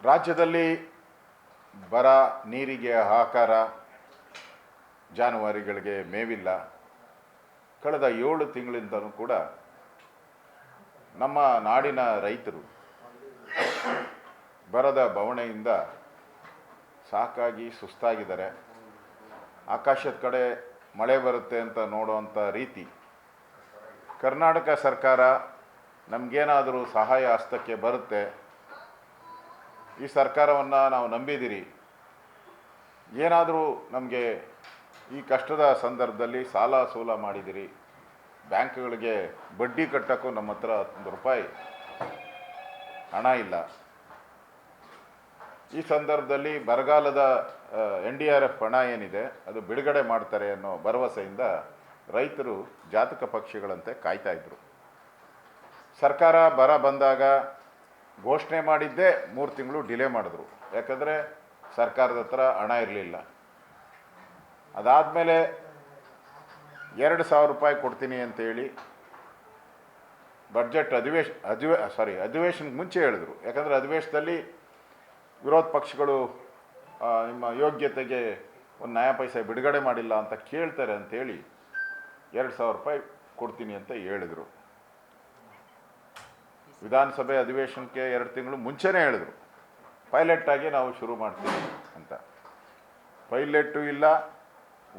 ರಾಜ್ಯದಲ್ಲಿ ಬರ, ನೀರಿಗೆ ಹಾಹಾಕಾರ, ಜಾನುವಾರುಗಳಿಗೆ ಮೇವಿಲ್ಲ. ಕಳೆದ 7 ತಿಂಗಳಿಂದಲೂ ಕೂಡ ನಮ್ಮ ನಾಡಿನ ರೈತರು ಬರದ ಬವಣೆಯಿಂದ ಸಾಕಾಗಿ ಸುಸ್ತಾಗಿದ್ದಾರೆ. ಆಕಾಶದ ಕಡೆ ಮಳೆ ಬರುತ್ತೆ ಅಂತ ನೋಡುವಂಥ ರೀತಿ ಕರ್ನಾಟಕ ಸರ್ಕಾರ ನಮಗೇನಾದರೂ ಸಹಾಯ ಹಸ್ತಕ್ಕೆ ಬರುತ್ತೆ, ಈ ಸರ್ಕಾರವನ್ನು ನಾವು ನಂಬಿದ್ದೀರಿ, ಏನಾದರೂ ನಮಗೆ ಈ ಕಷ್ಟದ ಸಂದರ್ಭದಲ್ಲಿ ಸಾಲ ಸೂಲ ಮಾಡಿದಿರಿ, ಬ್ಯಾಂಕ್ಗಳಿಗೆ ಬಡ್ಡಿ ಕಟ್ಟೋಕ್ಕೂ ನಮ್ಮ ಹತ್ರ 1 ರೂಪಾಯಿ ಹಣ ಇಲ್ಲ, ಈ ಸಂದರ್ಭದಲ್ಲಿ ಬರಗಾಲದ NDRF ಹಣ ಏನಿದೆ ಅದು ಬಿಡುಗಡೆ ಮಾಡ್ತಾರೆ ಅನ್ನೋ ಭರವಸೆಯಿಂದ ರೈತರು ಜಾತಕ ಪಕ್ಷಿಗಳಂತೆ ಕಾಯ್ತಾ ಇದ್ದರು. ಸರ್ಕಾರ ಬರ ಬಂದಾಗ ಘೋಷಣೆ ಮಾಡಿದ್ದೇ 3 ತಿಂಗಳು ಡಿಲೇ ಮಾಡಿದ್ರು, ಯಾಕಂದರೆ ಸರ್ಕಾರದ ಹತ್ರ ಹಣ ಇರಲಿಲ್ಲ. ಅದಾದಮೇಲೆ 2,000 ರೂಪಾಯಿ ಕೊಡ್ತೀನಿ ಅಂತೇಳಿ ಬಡ್ಜೆಟ್ ಅಧಿವೇಶನಕ್ಕೆ ಮುಂಚೆ ಹೇಳಿದ್ರು. ಯಾಕಂದರೆ ಅಧಿವೇಶನದಲ್ಲಿ ವಿರೋಧ ಪಕ್ಷಗಳು ನಿಮ್ಮ ಯೋಗ್ಯತೆಗೆ 1 ನಯಾ ಪೈಸೆ ಬಿಡುಗಡೆ ಮಾಡಿಲ್ಲ ಅಂತ ಕೇಳ್ತಾರೆ ಅಂಥೇಳಿ 2,000 ರೂಪಾಯಿ ಕೊಡ್ತೀನಿ ಅಂತ ಹೇಳಿದರು. ವಿಧಾನಸಭೆ ಅಧಿವೇಶನಕ್ಕೆ 2 ತಿಂಗಳು ಮುಂಚೆನೇ ಹೇಳಿದರು, ಪೈಲಟ್ಟಾಗಿ ನಾವು ಶುರು ಮಾಡ್ತೀವಿ ಅಂತ. ಪೈಲಟ್ಟು ಇಲ್ಲ,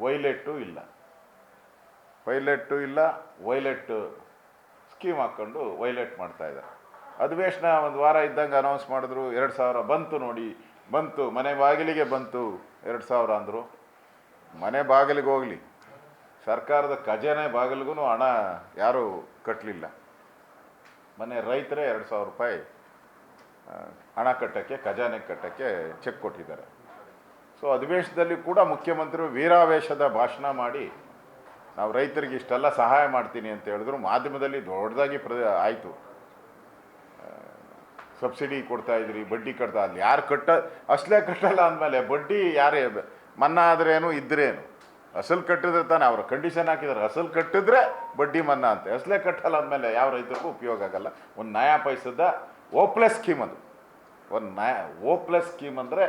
ವೈಲೆಟ್ಟು ಇಲ್ಲ, ಪೈಲಟ್ಟು ಇಲ್ಲ, ವೈಲೆಟ್ ಸ್ಕೀಮ್ ಹಾಕ್ಕೊಂಡು ವೈಲೆಟ್ ಮಾಡ್ತಾಯಿದ್ದಾರೆ. ಅಧಿವೇಶನ 1 ವಾರ ಇದ್ದಂಗೆ ಅನೌನ್ಸ್ ಮಾಡಿದ್ರು, 2,000 ಬಂತು ನೋಡಿ, ಬಂತು, ಮನೆ ಬಾಗಿಲಿಗೆ ಬಂತು 2,000 ಅಂದರು. ಮನೆ ಬಾಗಿಲಿಗೆ ಹೋಗಲಿ, ಸರ್ಕಾರದ ಖಜಾನೆ ಬಾಗಿಲಿಗೂ ಹಣ ಯಾರೂ ಕಟ್ಟಲಿಲ್ಲ. ಮನೆ ರೈತರೇ 2,000 ರೂಪಾಯಿ ಹಣ ಕಟ್ಟೋಕ್ಕೆ, ಖಜಾನೆ ಕಟ್ಟೋಕ್ಕೆ ಚೆಕ್ ಕೊಟ್ಟಿದ್ದಾರೆ. ಸೊ ಅಧಿವೇಶನದಲ್ಲಿ ಕೂಡ ಮುಖ್ಯಮಂತ್ರಿಗಳು ವೀರಾವೇಶದ ಭಾಷಣ ಮಾಡಿ ನಾವು ರೈತರಿಗೆ ಇಷ್ಟೆಲ್ಲ ಸಹಾಯ ಮಾಡ್ತೀನಿ ಅಂತ ಹೇಳಿದ್ರು. ಮಾಧ್ಯಮದಲ್ಲಿ ದೊಡ್ಡದಾಗಿ ಆಯಿತು, ಸಬ್ಸಿಡಿ ಕೊಡ್ತಾಯಿದ್ರಿ, ಬಡ್ಡಿ ಕಟ್ತಾ, ಅಲ್ಲಿ ಯಾರು ಅಸಲೇ ಕಟ್ಟಲ್ಲ ಅಂದಮೇಲೆ ಬಡ್ಡಿ ಯಾರೇ ಮನ್ನಾ ಆದ್ರೇನು ಇದ್ರೇನು, ಅಸಲು ಕಟ್ಟಿದ್ರೆ ತಾನೆ, ಅವರು ಕಂಡೀಷನ್ ಹಾಕಿದ್ದಾರೆ, ಅಸಲು ಕಟ್ಟಿದ್ರೆ ಬಡ್ಡಿ ಮನ್ನಾ ಅಂತ. ಅಸಲೇ ಕಟ್ಟಲ್ಲ ಅಂದಮೇಲೆ ಯಾವ ರೈತರಿಗೂ ಉಪಯೋಗ ಆಗಲ್ಲ. 1 ನಯಾ ಪೈಸದ ಓಪ್ಲೆಸ್ ಸ್ಕೀಮ್ ಅದು. 1 ಓಪ್ಲೆಸ್ ಸ್ಕೀಮ್ ಅಂದರೆ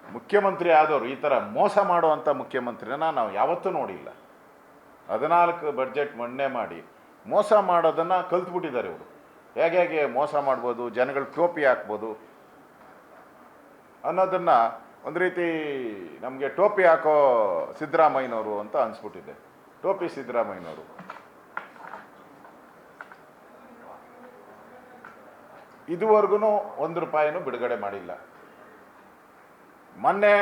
ಮುಖ್ಯಮಂತ್ರಿ ಆದವರು ಈ ಥರ ಮೋಸ ಮಾಡುವಂಥ ಮುಖ್ಯಮಂತ್ರಿನ ನಾವು ಯಾವತ್ತೂ ನೋಡಿಲ್ಲ. 14 ಬಡ್ಜೆಟ್ ಮಂಡನೆ ಮಾಡಿ ಮೋಸ ಮಾಡೋದನ್ನು ಕಲ್ತ್ಬಿಟ್ಟಿದ್ದಾರೆ ಇವರು. ಹೇಗೆ ಮೋಸ ಮಾಡ್ಬೋದು, ಜನಗಳು ಟೋಪಿ ಹಾಕ್ಬೋದು ಅನ್ನೋದನ್ನು ಒಂದು ರೀತಿ ನಮಗೆ ಟೋಪಿ ಹಾಕೋ ಸಿದ್ದರಾಮಯ್ಯನವರು ಅಂತ ಅನಿಸ್ಬಿಟ್ಟಿದೆ. ಟೋಪಿ ಸಿದ್ದರಾಮಯ್ಯನವರು. ಇದುವರೆಗೂ 1 ರೂಪಾಯಿನೂ ಬಿಡುಗಡೆ ಮಾಡಿಲ್ಲ. ಮೊನ್ನೆ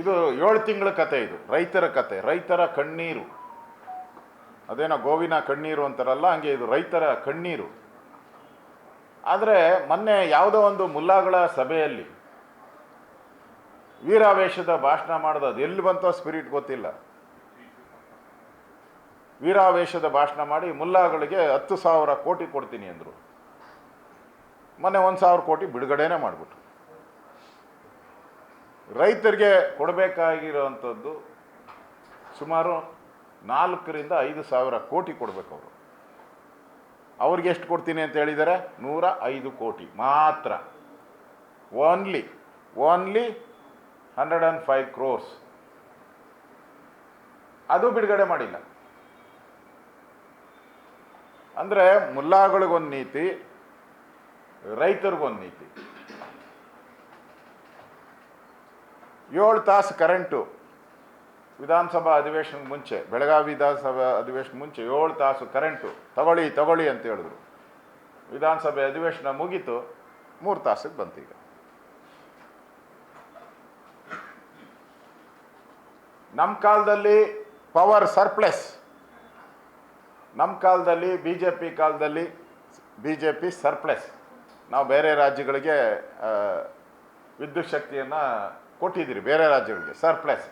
ಇದು 7 ತಿಂಗಳ ಕತೆ, ಇದು ರೈತರ ಕತೆ, ರೈತರ ಕಣ್ಣೀರು. ಅದೇನೋ ಗೋವಿನ ಕಣ್ಣೀರು ಅಂತಾರಲ್ಲ, ಹಂಗೆ ಇದು ರೈತರ ಕಣ್ಣೀರು. ಆದರೆ ಮೊನ್ನೆ ಯಾವುದೋ ಒಂದು ಮುಲ್ಲಾಗಳ ಸಭೆಯಲ್ಲಿ ವೀರಾವೇಶದ ಭಾಷಣ ಮಾಡೋದು, ಅದು ಎಲ್ಲಿ ಬಂತೋ ಸ್ಪಿರಿಟ್ ಗೊತ್ತಿಲ್ಲ. ವೀರಾವೇಶದ ಭಾಷಣ ಮಾಡಿ ಮುಲ್ಲಾಗಳಿಗೆ 10,000 ಕೋಟಿ ಕೊಡ್ತೀನಿ ಅಂದರು. ಮೊನ್ನೆ 1,000 ಕೋಟಿ ಬಿಡುಗಡೆನೇ ಮಾಡಿಬಿಟ್ರು. ರೈತರಿಗೆ ಕೊಡಬೇಕಾಗಿರೋವಂಥದ್ದು ಸುಮಾರು 4ರಿಂದ 5,000 ಕೋಟಿ ಕೊಡಬೇಕು ಅವರು. ಅವ್ರಿಗೆ ಎಷ್ಟು ಕೊಡ್ತೀನಿ ಅಂತ ಹೇಳಿದ್ದಾರೆ? 105 ಕೋಟಿ ಮಾತ್ರ. Only 105 crores. ಅದು ಬಿಡುಗಡೆ ಮಾಡಿಲ್ಲ. ಅಂದರೆ ಮುಲ್ಲಾಗಳಿಗೊಂದು ನೀತಿ, ರೈತರಿಗೊಂದು ನೀತಿ. 7 ತಾಸು ಕರೆಂಟು ವಿಧಾನಸಭಾ ಅಧಿವೇಶನಕ್ಕೆ ಮುಂಚೆ, ಬೆಳಗಾವಿ ವಿಧಾನಸಭಾ ಅಧಿವೇಶನ ಮುಂಚೆ 7 ತಾಸು ಕರೆಂಟು ತಗೊಳ್ಳಿ ಅಂತ ಹೇಳಿದ್ರು. ವಿಧಾನಸಭೆ ಅಧಿವೇಶನ ಮುಗೀತು, 3 ತಾಸಿಗೆ ಬಂತು. ಈಗ ನಮ್ಮ ಕಾಲದಲ್ಲಿ ಪವರ್ ಸರ್ಪ್ಲೆಸ್, ನಮ್ಮ ಕಾಲದಲ್ಲಿ ಬಿ ಜೆ ಪಿ ಸರ್ಪ್ಲೆಸ್. ನಾವು ಬೇರೆ ರಾಜ್ಯಗಳಿಗೆ ವಿದ್ಯುತ್ ಶಕ್ತಿಯನ್ನು ಕೊಟ್ಟಿದ್ದೀರಿ, ಬೇರೆ ರಾಜ್ಯಗಳಿಗೆ ಸರ್ಪ್ಲೆಸ್.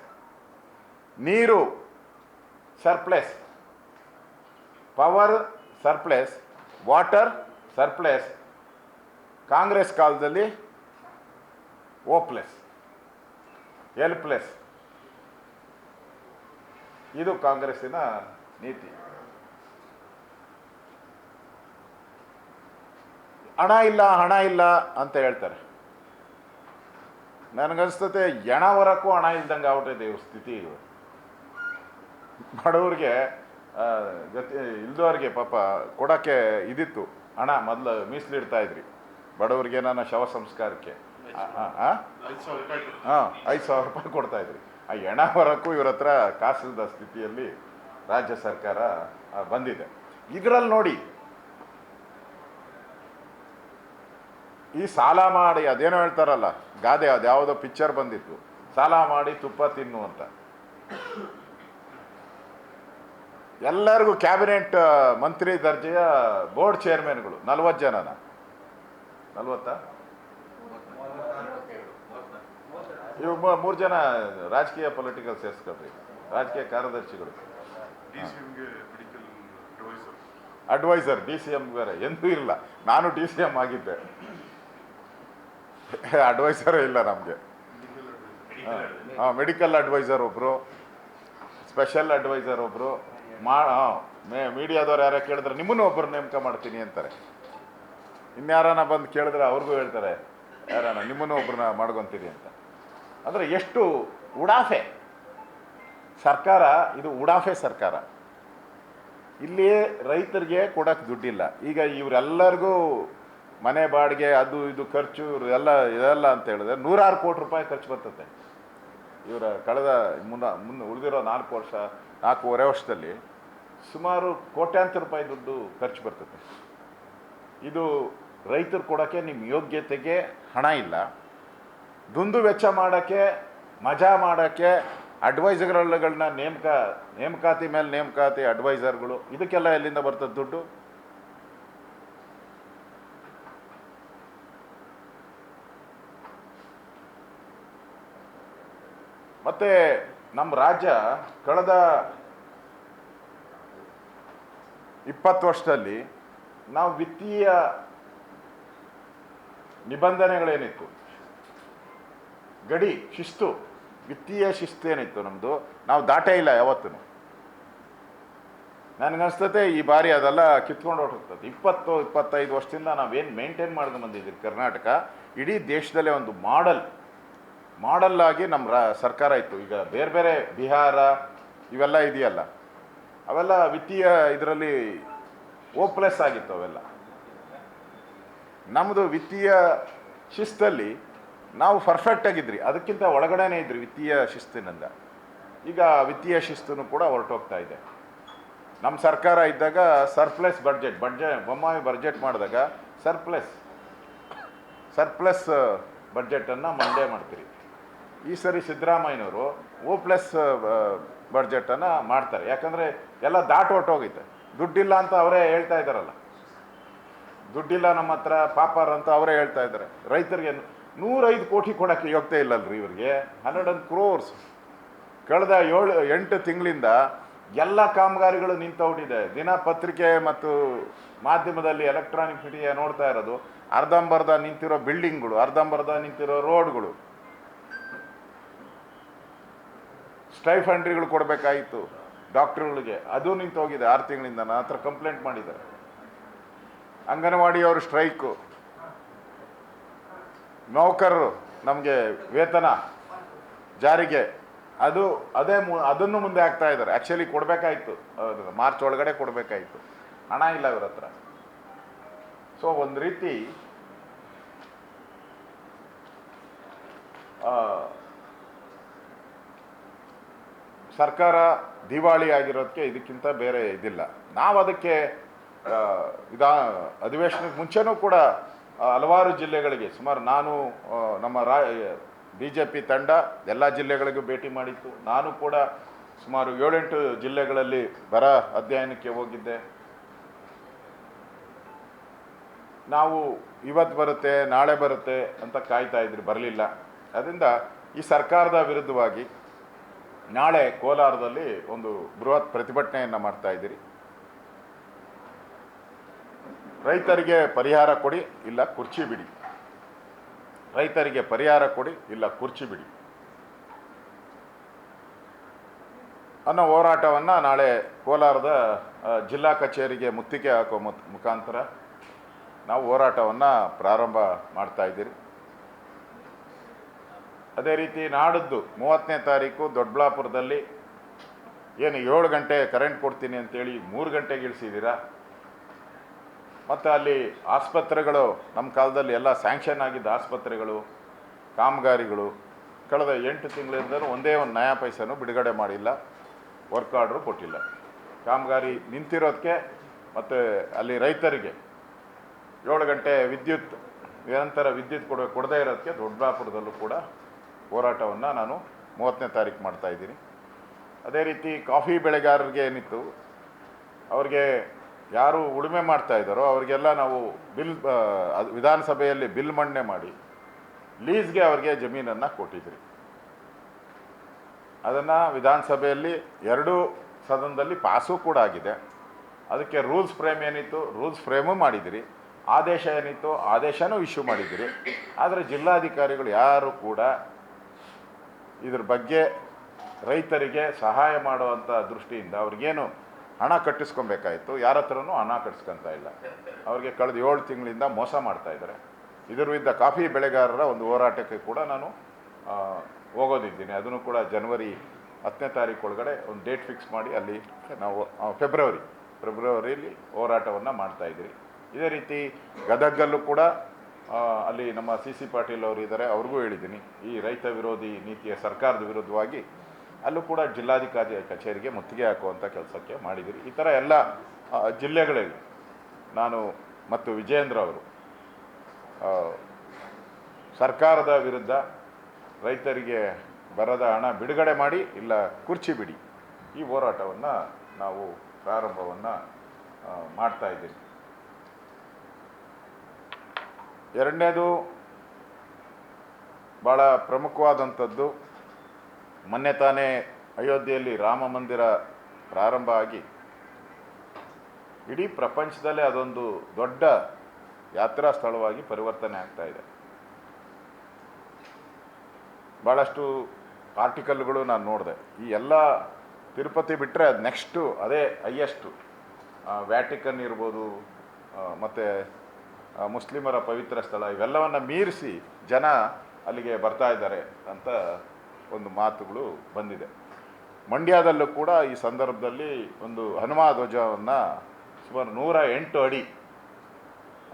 ನೀರು surplus, power surplus, water surplus. Congress ಕಾಲದಲ್ಲಿ ಓಪ್ಲೆಸ್, ಎಲ್ಪ್ಲೆಸ್. ಇದು ಕಾಂಗ್ರೆಸ್ಸಿನ ನೀತಿ. ಹಣ ಇಲ್ಲ ಅಂತ ಹೇಳ್ತಾರೆ. ನನಗನ್ಸ್ತತೆ ಎಣ ಹೊರಕ್ಕೂ ಹಣ ಇಲ್ದಂಗೆ ಆಗ್ಬಿಟ್ಟಿದೆ ಇವ್ರ ಸ್ಥಿತಿ. ಬಡವ್ರಿಗೆ ಜೊತೆ ಇಲ್ದವ್ರಿಗೆ ಪಾಪ ಕೊಡೋಕ್ಕೆ ಇದಿತ್ತು ಹಣ, ಮೊದಲು ಮೀಸಲಿಡ್ತಾ ಇದ್ರಿ ಬಡವ್ರಿಗೆ ನನ್ನ ಶವ ಸಂಸ್ಕಾರಕ್ಕೆ. ಹಾಂ 5,000 ರೂಪಾಯಿ ಕೊಡ್ತಾಯಿದ್ರಿ. ಆ ಎಣ ಹೊರಕ್ಕೂ ಇವ್ರ ಹತ್ರ ಕಾಸಿಲ್ದ ಸ್ಥಿತಿಯಲ್ಲಿ ರಾಜ್ಯ ಸರ್ಕಾರ ಬಂದಿದೆ. ಇದರಲ್ಲಿ ನೋಡಿ, ಈ ಸಾಲ ಮಾಡಿ ಅದೇನೋ ಹೇಳ್ತಾರಲ್ಲ ಗಾದೆ, ಅದು ಯಾವುದೋ ಪಿಕ್ಚರ್ ಬಂದಿತ್ತು, ಸಾಲ ಮಾಡಿ ತುಪ್ಪ ತಿನ್ನು ಅಂತ. ಎಲ್ಲರಿಗೂ ಕ್ಯಾಬಿನೆಟ್ ಮಂತ್ರಿ ದರ್ಜೆಯ ಬೋರ್ಡ್ ಚೇರ್ಮನ್ಗಳು 40 ಜನನ 40 ಇವು 3 ಜನ ರಾಜಕೀಯ ಪೊಲಿಟಿಕಲ್ ಸೇರಿಸ್ಕೊಳ್ರಿ, ರಾಜಕೀಯ ಕಾರ್ಯದರ್ಶಿಗಳು, ಅಡ್ವೈಸರ್. ಡಿ ಸಿ ಎಂ ಬೇರೆ ಎಂದೂ ಇಲ್ಲ. ನಾನು ಡಿ ಸಿ ಎಂ ಆಗಿದ್ದೆ, ಅಡ್ವೈಸರೇ ಇಲ್ಲ ನಮಗೆ. ಮೆಡಿಕಲ್ ಅಡ್ವೈಸರ್ ಒಬ್ಬರು, ಸ್ಪೆಷಲ್ ಅಡ್ವೈಸರ್ ಒಬ್ಬರು, ಮೀಡಿಯಾದವ್ರು ಯಾರ ಕೇಳಿದ್ರೆ ನಿಮ್ಮನ್ನು ಒಬ್ಬರು ನೇಮಕ ಮಾಡ್ತೀನಿ ಅಂತಾರೆ. ಇನ್ಯಾರನ ಬಂದು ಕೇಳಿದ್ರೆ ಅವ್ರಿಗೂ ಹೇಳ್ತಾರೆ ಯಾರನ ನಿಮ್ಮನ್ನು ಒಬ್ಬರನ್ನ ಮಾಡ್ಕೊತೀರಿ ಅಂತ. ಅಂದರೆ ಎಷ್ಟು ಉಡಾಫೆ ಸರ್ಕಾರ ಇದು, ಉಡಾಫೆ ಸರ್ಕಾರ. ಇಲ್ಲಿ ರೈತರಿಗೆ ಕೊಡೋಕ್ಕೆ ದುಡ್ಡಿಲ್ಲ. ಈಗ ಇವರೆಲ್ಲರಿಗೂ ಮನೆ ಬಾಡಿಗೆ ಅದು ಇದು ಖರ್ಚು ಇದೆಲ್ಲ ಅಂತ ಹೇಳಿದ್ರೆ 106 ಕೋಟಿ ರೂಪಾಯಿ ಖರ್ಚು ಬರ್ತದೆ. ಇವರ ಕಳೆದ ಮುಂದೆ ಉಳಿದಿರೋ 4.5 ವರ್ಷದಲ್ಲಿ ಸುಮಾರು ಕೋಟ್ಯಾಂತರ ರೂಪಾಯಿ ದುಡ್ಡು ಖರ್ಚು ಬರ್ತದೆ. ಇದು ರೈತರು ಕೊಡೋಕ್ಕೆ ನಿಮ್ಮ ಯೋಗ್ಯತೆಗೆ ಹಣ ಇಲ್ಲ. ದುಂದು ವೆಚ್ಚ ಮಾಡೋಕ್ಕೆ, ಮಜಾ ಮಾಡೋಕ್ಕೆ ಅಡ್ವೈಸರ್ಗಳನ್ನ ನೇಮಕಾತಿ ಮೇಲೆ ನೇಮಕಾತಿ ಅಡ್ವೈಸರ್ಗಳು, ಇದಕ್ಕೆಲ್ಲ ಎಲ್ಲಿಂದ ಬರ್ತದೆ ದುಡ್ಡು? ಮತ್ತು ನಮ್ಮ ರಾಜ್ಯ ಕಳೆದ 20 ವರ್ಷದಲ್ಲಿ ನಾವು ವಿತ್ತೀಯ ನಿಬಂಧನೆಗಳೇನಿತ್ತು, ಗಡಿ ಶಿಸ್ತು, ವಿತ್ತೀಯ ಶಿಸ್ತು ಏನಿತ್ತು ನಮ್ಮದು, ನಾವು ದಾಟೇ ಇಲ್ಲ ಯಾವತ್ತೂ. ನನಗನ್ಸ್ತತೆ ಈ ಬಾರಿ ಅದೆಲ್ಲ ಕಿತ್ಕೊಂಡು ಹೊರಟೋಗ್ತದೆ. 20-25 ವರ್ಷದಿಂದ ನಾವೇನು ಮೇಂಟೈನ್ ಮಾಡ್ಕೊಂಡು ಬಂದಿದ್ದೀವಿ ಕರ್ನಾಟಕ, ಇಡೀ ದೇಶದಲ್ಲೇ ಒಂದು ಮಾಡೆಲ್ ಆಗಿ ನಮ್ಮ ಸರ್ಕಾರ ಇತ್ತು. ಈಗ ಬೇರೆ ಬೇರೆ ಬಿಹಾರ ಇವೆಲ್ಲ ಇದೆಯಲ್ಲ, ಅವೆಲ್ಲ ವಿತ್ತೀಯ ಇದರಲ್ಲಿ ಓಪ್ಲೆಸ್ ಆಗಿತ್ತು ಅವೆಲ್ಲ. ನಮ್ಮದು ವಿತ್ತೀಯ ಶಿಸ್ತಲ್ಲಿ ನಾವು ಪರ್ಫೆಕ್ಟ್ ಆಗಿದ್ರಿ, ಅದಕ್ಕಿಂತ ಒಳಗಡೆನೇ ಇದ್ರಿ ವಿತ್ತೀಯ ಶಿಸ್ತಿನಿಂದ. ಈಗ ವಿತ್ತೀಯ ಶಿಸ್ತನ್ನು ಕೂಡ ಹೊರಟೋಗ್ತಾ ಇದೆ. ನಮ್ಮ ಸರ್ಕಾರ ಇದ್ದಾಗ ಸರ್ಪ್ಲಸ್ ಬಡ್ಜೆಟ್ ಬೊಮ್ಮಾಯಿ ಬಡ್ಜೆಟ್ ಮಾಡಿದಾಗ ಸರ್ಪ್ಲಸ್ ಬಡ್ಜೆಟನ್ನು ಮಂಡೇ ಮಾಡ್ತೀರಿ. ಈ ಸರಿ ಸಿದ್ದರಾಮಯ್ಯನವರು ಓಪ್ಲೆಸ್ ಬಡ್ಜೆಟನ್ನು ಮಾಡ್ತಾರೆ. ಯಾಕಂದರೆ ಎಲ್ಲ ಹೊರಟೋಗೈತೆ. ದುಡ್ಡಿಲ್ಲ ಅಂತ ಅವರೇ ಹೇಳ್ತಾ ಇದ್ದಾರಲ್ಲ, ದುಡ್ಡಿಲ್ಲ ನಮ್ಮ ಹತ್ರ ಪಾಪಾರ ಅಂತ ಅವರೇ ಹೇಳ್ತಾ ಇದ್ದಾರೆ. ರೈತರಿಗೆ 105 ಕೋಟಿ ಕೊಡೋಕ್ಕೆ ಯೋಗ್ಯತೆ ಇಲ್ಲಲ್ರಿ ಇವರಿಗೆ. 100 crores ಕಳೆದ 7-8 ತಿಂಗಳಿಂದ ಎಲ್ಲ ಕಾಮಗಾರಿಗಳು ನಿಂತೋಗ್ಬಿಟ್ಟಿದೆ. ದಿನಪತ್ರಿಕೆ ಮತ್ತು ಮಾಧ್ಯಮದಲ್ಲಿ ಎಲೆಕ್ಟ್ರಾನಿಕ್ ಮೀಡಿಯಾ ನೋಡ್ತಾ ಇರೋದು ಅರ್ಧಂಬರ್ಧ ನಿಂತಿರೋ ಬಿಲ್ಡಿಂಗ್ಗಳು, ಅರ್ಧಂಬರ್ಧ ನಿಂತಿರೋ ರೋಡ್ಗಳು. ಸ್ಟೈಫಂಡ್ರಿಗಳು ಕೊಡಬೇಕಾಗಿತ್ತು ಡಾಕ್ಟ್ರುಗಳಿಗೆ, ಅದು ನಿಂತೋಗಿದೆ 6 ತಿಂಗಳಿಂದ. ನನ್ನ ಹತ್ರ ಕಂಪ್ಲೇಂಟ್ ಮಾಡಿದ್ದಾರೆ. ಅಂಗನವಾಡಿಯವರು ಸ್ಟ್ರೈಕು, ನೌಕರರು ನಮಗೆ ವೇತನ ಜಾರಿಗೆ ಅದನ್ನು ಮುಂದೆ ಹಾಕ್ತಾ ಇದ್ದಾರೆ. ಆ್ಯಕ್ಚುಲಿ ಕೊಡಬೇಕಾಯಿತು, ಮಾರ್ಚ್ ಒಳಗಡೆ ಕೊಡಬೇಕಾಯಿತು, ಹಣ ಇಲ್ಲ ಇವ್ರ ಹತ್ರ. ಸೊ ಒಂದು ರೀತಿ ಸರ್ಕಾರ ದಿವಾಳಿ ಆಗಿರೋದಕ್ಕೆ ಇದಕ್ಕಿಂತ ಬೇರೆ ಇದಿಲ್ಲ. ನಾವು ಅದಕ್ಕೆ ಅಧಿವೇಶನಕ್ಕೆ ಮುಂಚೆನೂ ಕೂಡ ಹಲವಾರು ಜಿಲ್ಲೆಗಳಿಗೆ ಸುಮಾರು ನಮ್ಮ BJP ತಂಡ ಎಲ್ಲ ಜಿಲ್ಲೆಗಳಿಗೂ ಭೇಟಿ ಮಾಡಿತ್ತು. ನಾನು ಕೂಡ ಸುಮಾರು 7-8 ಜಿಲ್ಲೆಗಳಲ್ಲಿ ಬರ ಅಧ್ಯಯನಕ್ಕೆ ಹೋಗಿದ್ದೆ. ನಾವು ಇವತ್ತು ಬರುತ್ತೆ ನಾಳೆ ಬರುತ್ತೆ ಅಂತ ಕಾಯ್ತಾ ಇದ್ರಿ, ಬರಲಿಲ್ಲ. ಅದರಿಂದ ಈ ಸರ್ಕಾರದ ವಿರುದ್ಧವಾಗಿ ನಾಳೆ ಕೋಲಾರದಲ್ಲಿ ಒಂದು ಬೃಹತ್ ಪ್ರತಿಭಟನೆಯನ್ನು ಮಾಡ್ತಾ ಇದ್ದೀರಿ. ರೈತರಿಗೆ ಪರಿಹಾರ ಕೊಡಿ, ಇಲ್ಲ ಕುರ್ಚಿ ಬಿಡಿ. ರೈತರಿಗೆ ಪರಿಹಾರ ಕೊಡಿ, ಇಲ್ಲ ಕುರ್ಚಿ ಬಿಡಿ ಅನ್ನೋ ಹೋರಾಟವನ್ನು ನಾಳೆ ಕೋಲಾರದ ಜಿಲ್ಲಾ ಕಚೇರಿಗೆ ಮುತ್ತಿಗೆ ಹಾಕೋ ಮುಖಾಂತರ ನಾವು ಹೋರಾಟವನ್ನು ಪ್ರಾರಂಭ ಮಾಡ್ತಾ ಇದ್ದೀರಿ. ಅದೇ ರೀತಿ ನಾಡಿದ್ದು 30ನೇ ತಾರೀಕು ದೊಡ್ಡಬಳ್ಳಾಪುರದಲ್ಲಿ ಏನು 7 ಗಂಟೆ ಕರೆಂಟ್ ಕೊಡ್ತೀನಿ ಅಂತೇಳಿ 3 ಗಂಟೆಗೆ ಇಳಿಸಿದ್ದೀರಾ. ಮತ್ತು ಅಲ್ಲಿ ಆಸ್ಪತ್ರೆಗಳು ನಮ್ಮ ಕಾಲದಲ್ಲಿ ಎಲ್ಲ ಸ್ಯಾಂಕ್ಷನ್ ಆಗಿದ್ದ ಆಸ್ಪತ್ರೆಗಳು, ಕಾಮಗಾರಿಗಳು ಕಳೆದ 8 ತಿಂಗಳಿಂದಲೂ ಒಂದೇ ಒಂದು ನಯಾ ಪೈಸೆನೂ ಬಿಡುಗಡೆ ಮಾಡಿಲ್ಲ, ವರ್ಕ್ ಆರ್ಡ್ರು ಕೊಟ್ಟಿಲ್ಲ. ಕಾಮಗಾರಿ ನಿಂತಿರೋದಕ್ಕೆ ಮತ್ತು ಅಲ್ಲಿ ರೈತರಿಗೆ 7 ಗಂಟೆ ವಿದ್ಯುತ್ ನಿರಂತರ ವಿದ್ಯುತ್ ಕೊಡದೇ ಇರೋದಕ್ಕೆ ದೊಡ್ಡಬಳ್ಳಾಪುರದಲ್ಲೂ ಕೂಡ ಹೋರಾಟವನ್ನು ನಾನು 30ನೇ ತಾರೀಕು ಮಾಡ್ತಾಯಿದ್ದೀನಿ. ಅದೇ ರೀತಿ ಕಾಫಿ ಬೆಳೆಗಾರರಿಗೆ ಏನಿತ್ತು, ಅವ್ರಿಗೆ ಯಾರು ಉಳುಮೆ ಮಾಡ್ತಾ ಇದ್ದಾರೋ ಅವರಿಗೆಲ್ಲ ನಾವು ವಿಧಾನಸಭೆಯಲ್ಲಿ ಬಿಲ್ ಮಂಡನೆ ಮಾಡಿ ಲೀಸ್ಗೆ ಅವ್ರಿಗೆ ಜಮೀನನ್ನು ಕೊಟ್ಟಿದ್ರಿ. ಅದನ್ನು ವಿಧಾನಸಭೆಯಲ್ಲಿ 2 ಸದನದಲ್ಲಿ ಪಾಸು ಕೂಡ ಆಗಿದೆ. ಅದಕ್ಕೆ ರೂಲ್ಸ್ ಫ್ರೇಮ್ ಏನಿತ್ತು ರೂಲ್ಸ್ ಫ್ರೇಮು ಮಾಡಿದಿರಿ, ಆದೇಶ ಏನಿತ್ತು ಆದೇಶನೂ ಇಶ್ಯೂ ಮಾಡಿದಿರಿ. ಆದರೆ ಜಿಲ್ಲಾಧಿಕಾರಿಗಳು ಯಾರು ಕೂಡ ಇದ್ರ ಬಗ್ಗೆ ರೈತರಿಗೆ ಸಹಾಯ ಮಾಡುವಂಥ ದೃಷ್ಟಿಯಿಂದ ಅವ್ರಿಗೇನು ಹಣ ಕಟ್ಟಿಸ್ಕೊಬೇಕಾಯಿತು, ಯಾರ ಹತ್ರನೂ ಹಣ ಕಟ್ಟಿಸ್ಕೊತಾ ಇಲ್ಲ. ಅವ್ರಿಗೆ ಕಳೆದ 7 ತಿಂಗಳಿಂದ ಮೋಸ ಮಾಡ್ತಾಯಿದ್ದಾರೆ. ಇದರ ವಿರುದ್ಧ ಕಾಫಿ ಬೆಳೆಗಾರರ ಒಂದು ಹೋರಾಟಕ್ಕೆ ಕೂಡ ನಾನು ಹೋಗೋದಿದ್ದೀನಿ. ಅದನ್ನು ಕೂಡ ಜನವರಿ 10ನೇ ತಾರೀಕು ಒಳಗಡೆ ಒಂದು ಡೇಟ್ ಫಿಕ್ಸ್ ಮಾಡಿ ಅಲ್ಲಿ ನಾವು ಫೆಬ್ರವರಿಯಲ್ಲಿ ಹೋರಾಟವನ್ನು ಮಾಡ್ತಾಯಿದ್ದೀರಿ. ಇದೇ ರೀತಿ ಗದಗಲ್ಲೂ ಕೂಡ ಅಲ್ಲಿ ನಮ್ಮ CC ಪಾಟೀಲ್ ಅವರು ಇದ್ದಾರೆ, ಅವ್ರಿಗೂ ಹೇಳಿದ್ದೀನಿ ಈ ರೈತ ವಿರೋಧಿ ನೀತಿಯ ಸರ್ಕಾರದ ವಿರುದ್ಧವಾಗಿ ಅಲ್ಲೂ ಕೂಡ ಜಿಲ್ಲಾಧಿಕಾರಿ ಕಚೇರಿಗೆ ಮುತ್ತಿಗೆ ಹಾಕುವಂಥ ಕೆಲಸಕ್ಕೆ ಮಾಡಿದ್ದೀರಿ. ಈ ಥರ ಎಲ್ಲ ಜಿಲ್ಲೆಗಳಲ್ಲಿ ನಾನು ಮತ್ತು ವಿಜೇಂದ್ರ ಅವರು ಸರ್ಕಾರದ ವಿರುದ್ಧ ರೈತರಿಗೆ ಬರದ ಹಣ ಬಿಡುಗಡೆ ಮಾಡಿ ಇಲ್ಲ ಕುರ್ಚಿ ಬಿಡಿ ಈ ಹೋರಾಟವನ್ನು ನಾವು ಪ್ರಾರಂಭವನ್ನು ಮಾಡ್ತಾಯಿದ್ದೀವಿ. ಎರಡನೇದು ಭಾಳ ಪ್ರಮುಖವಾದಂಥದ್ದು, ಮೊನ್ನೆ ತಾನೇ ಅಯೋಧ್ಯೆಯಲ್ಲಿ ರಾಮ ಮಂದಿರ ಪ್ರಾರಂಭ ಆಗಿ ಇಡೀ ಪ್ರಪಂಚದಲ್ಲೇ ಅದೊಂದು ದೊಡ್ಡ ಯಾತ್ರಾ ಸ್ಥಳವಾಗಿ ಪರಿವರ್ತನೆ ಆಗ್ತಾ ಇದೆ. ಭಾಳಷ್ಟು ಆರ್ಟಿಕಲ್ಗಳು ನಾನು ನೋಡಿದೆ. ಈ ಎಲ್ಲ ತಿರುಪತಿ ಬಿಟ್ಟರೆ ಅದು ನೆಕ್ಸ್ಟು ಅದೇ ಹೈಯೆಸ್ಟು. ವ್ಯಾಟಿಕನ್ ಇರ್ಬೋದು, ಮತ್ತು ಮುಸ್ಲಿಮರ ಪವಿತ್ರ ಸ್ಥಳ, ಇವೆಲ್ಲವನ್ನು ಮೀರಿಸಿ ಜನ ಅಲ್ಲಿಗೆ ಬರ್ತಾ ಇದ್ದಾರೆ ಅಂತ ಒಂದು ಮಾತುಗಳು ಬಂದಿದೆ. ಮಂಡ್ಯದಲ್ಲೂ ಕೂಡ ಈ ಸಂದರ್ಭದಲ್ಲಿ ಒಂದು ಹನುಮ ಧ್ವಜವನ್ನು ಸುಮಾರು 108 ಅಡಿ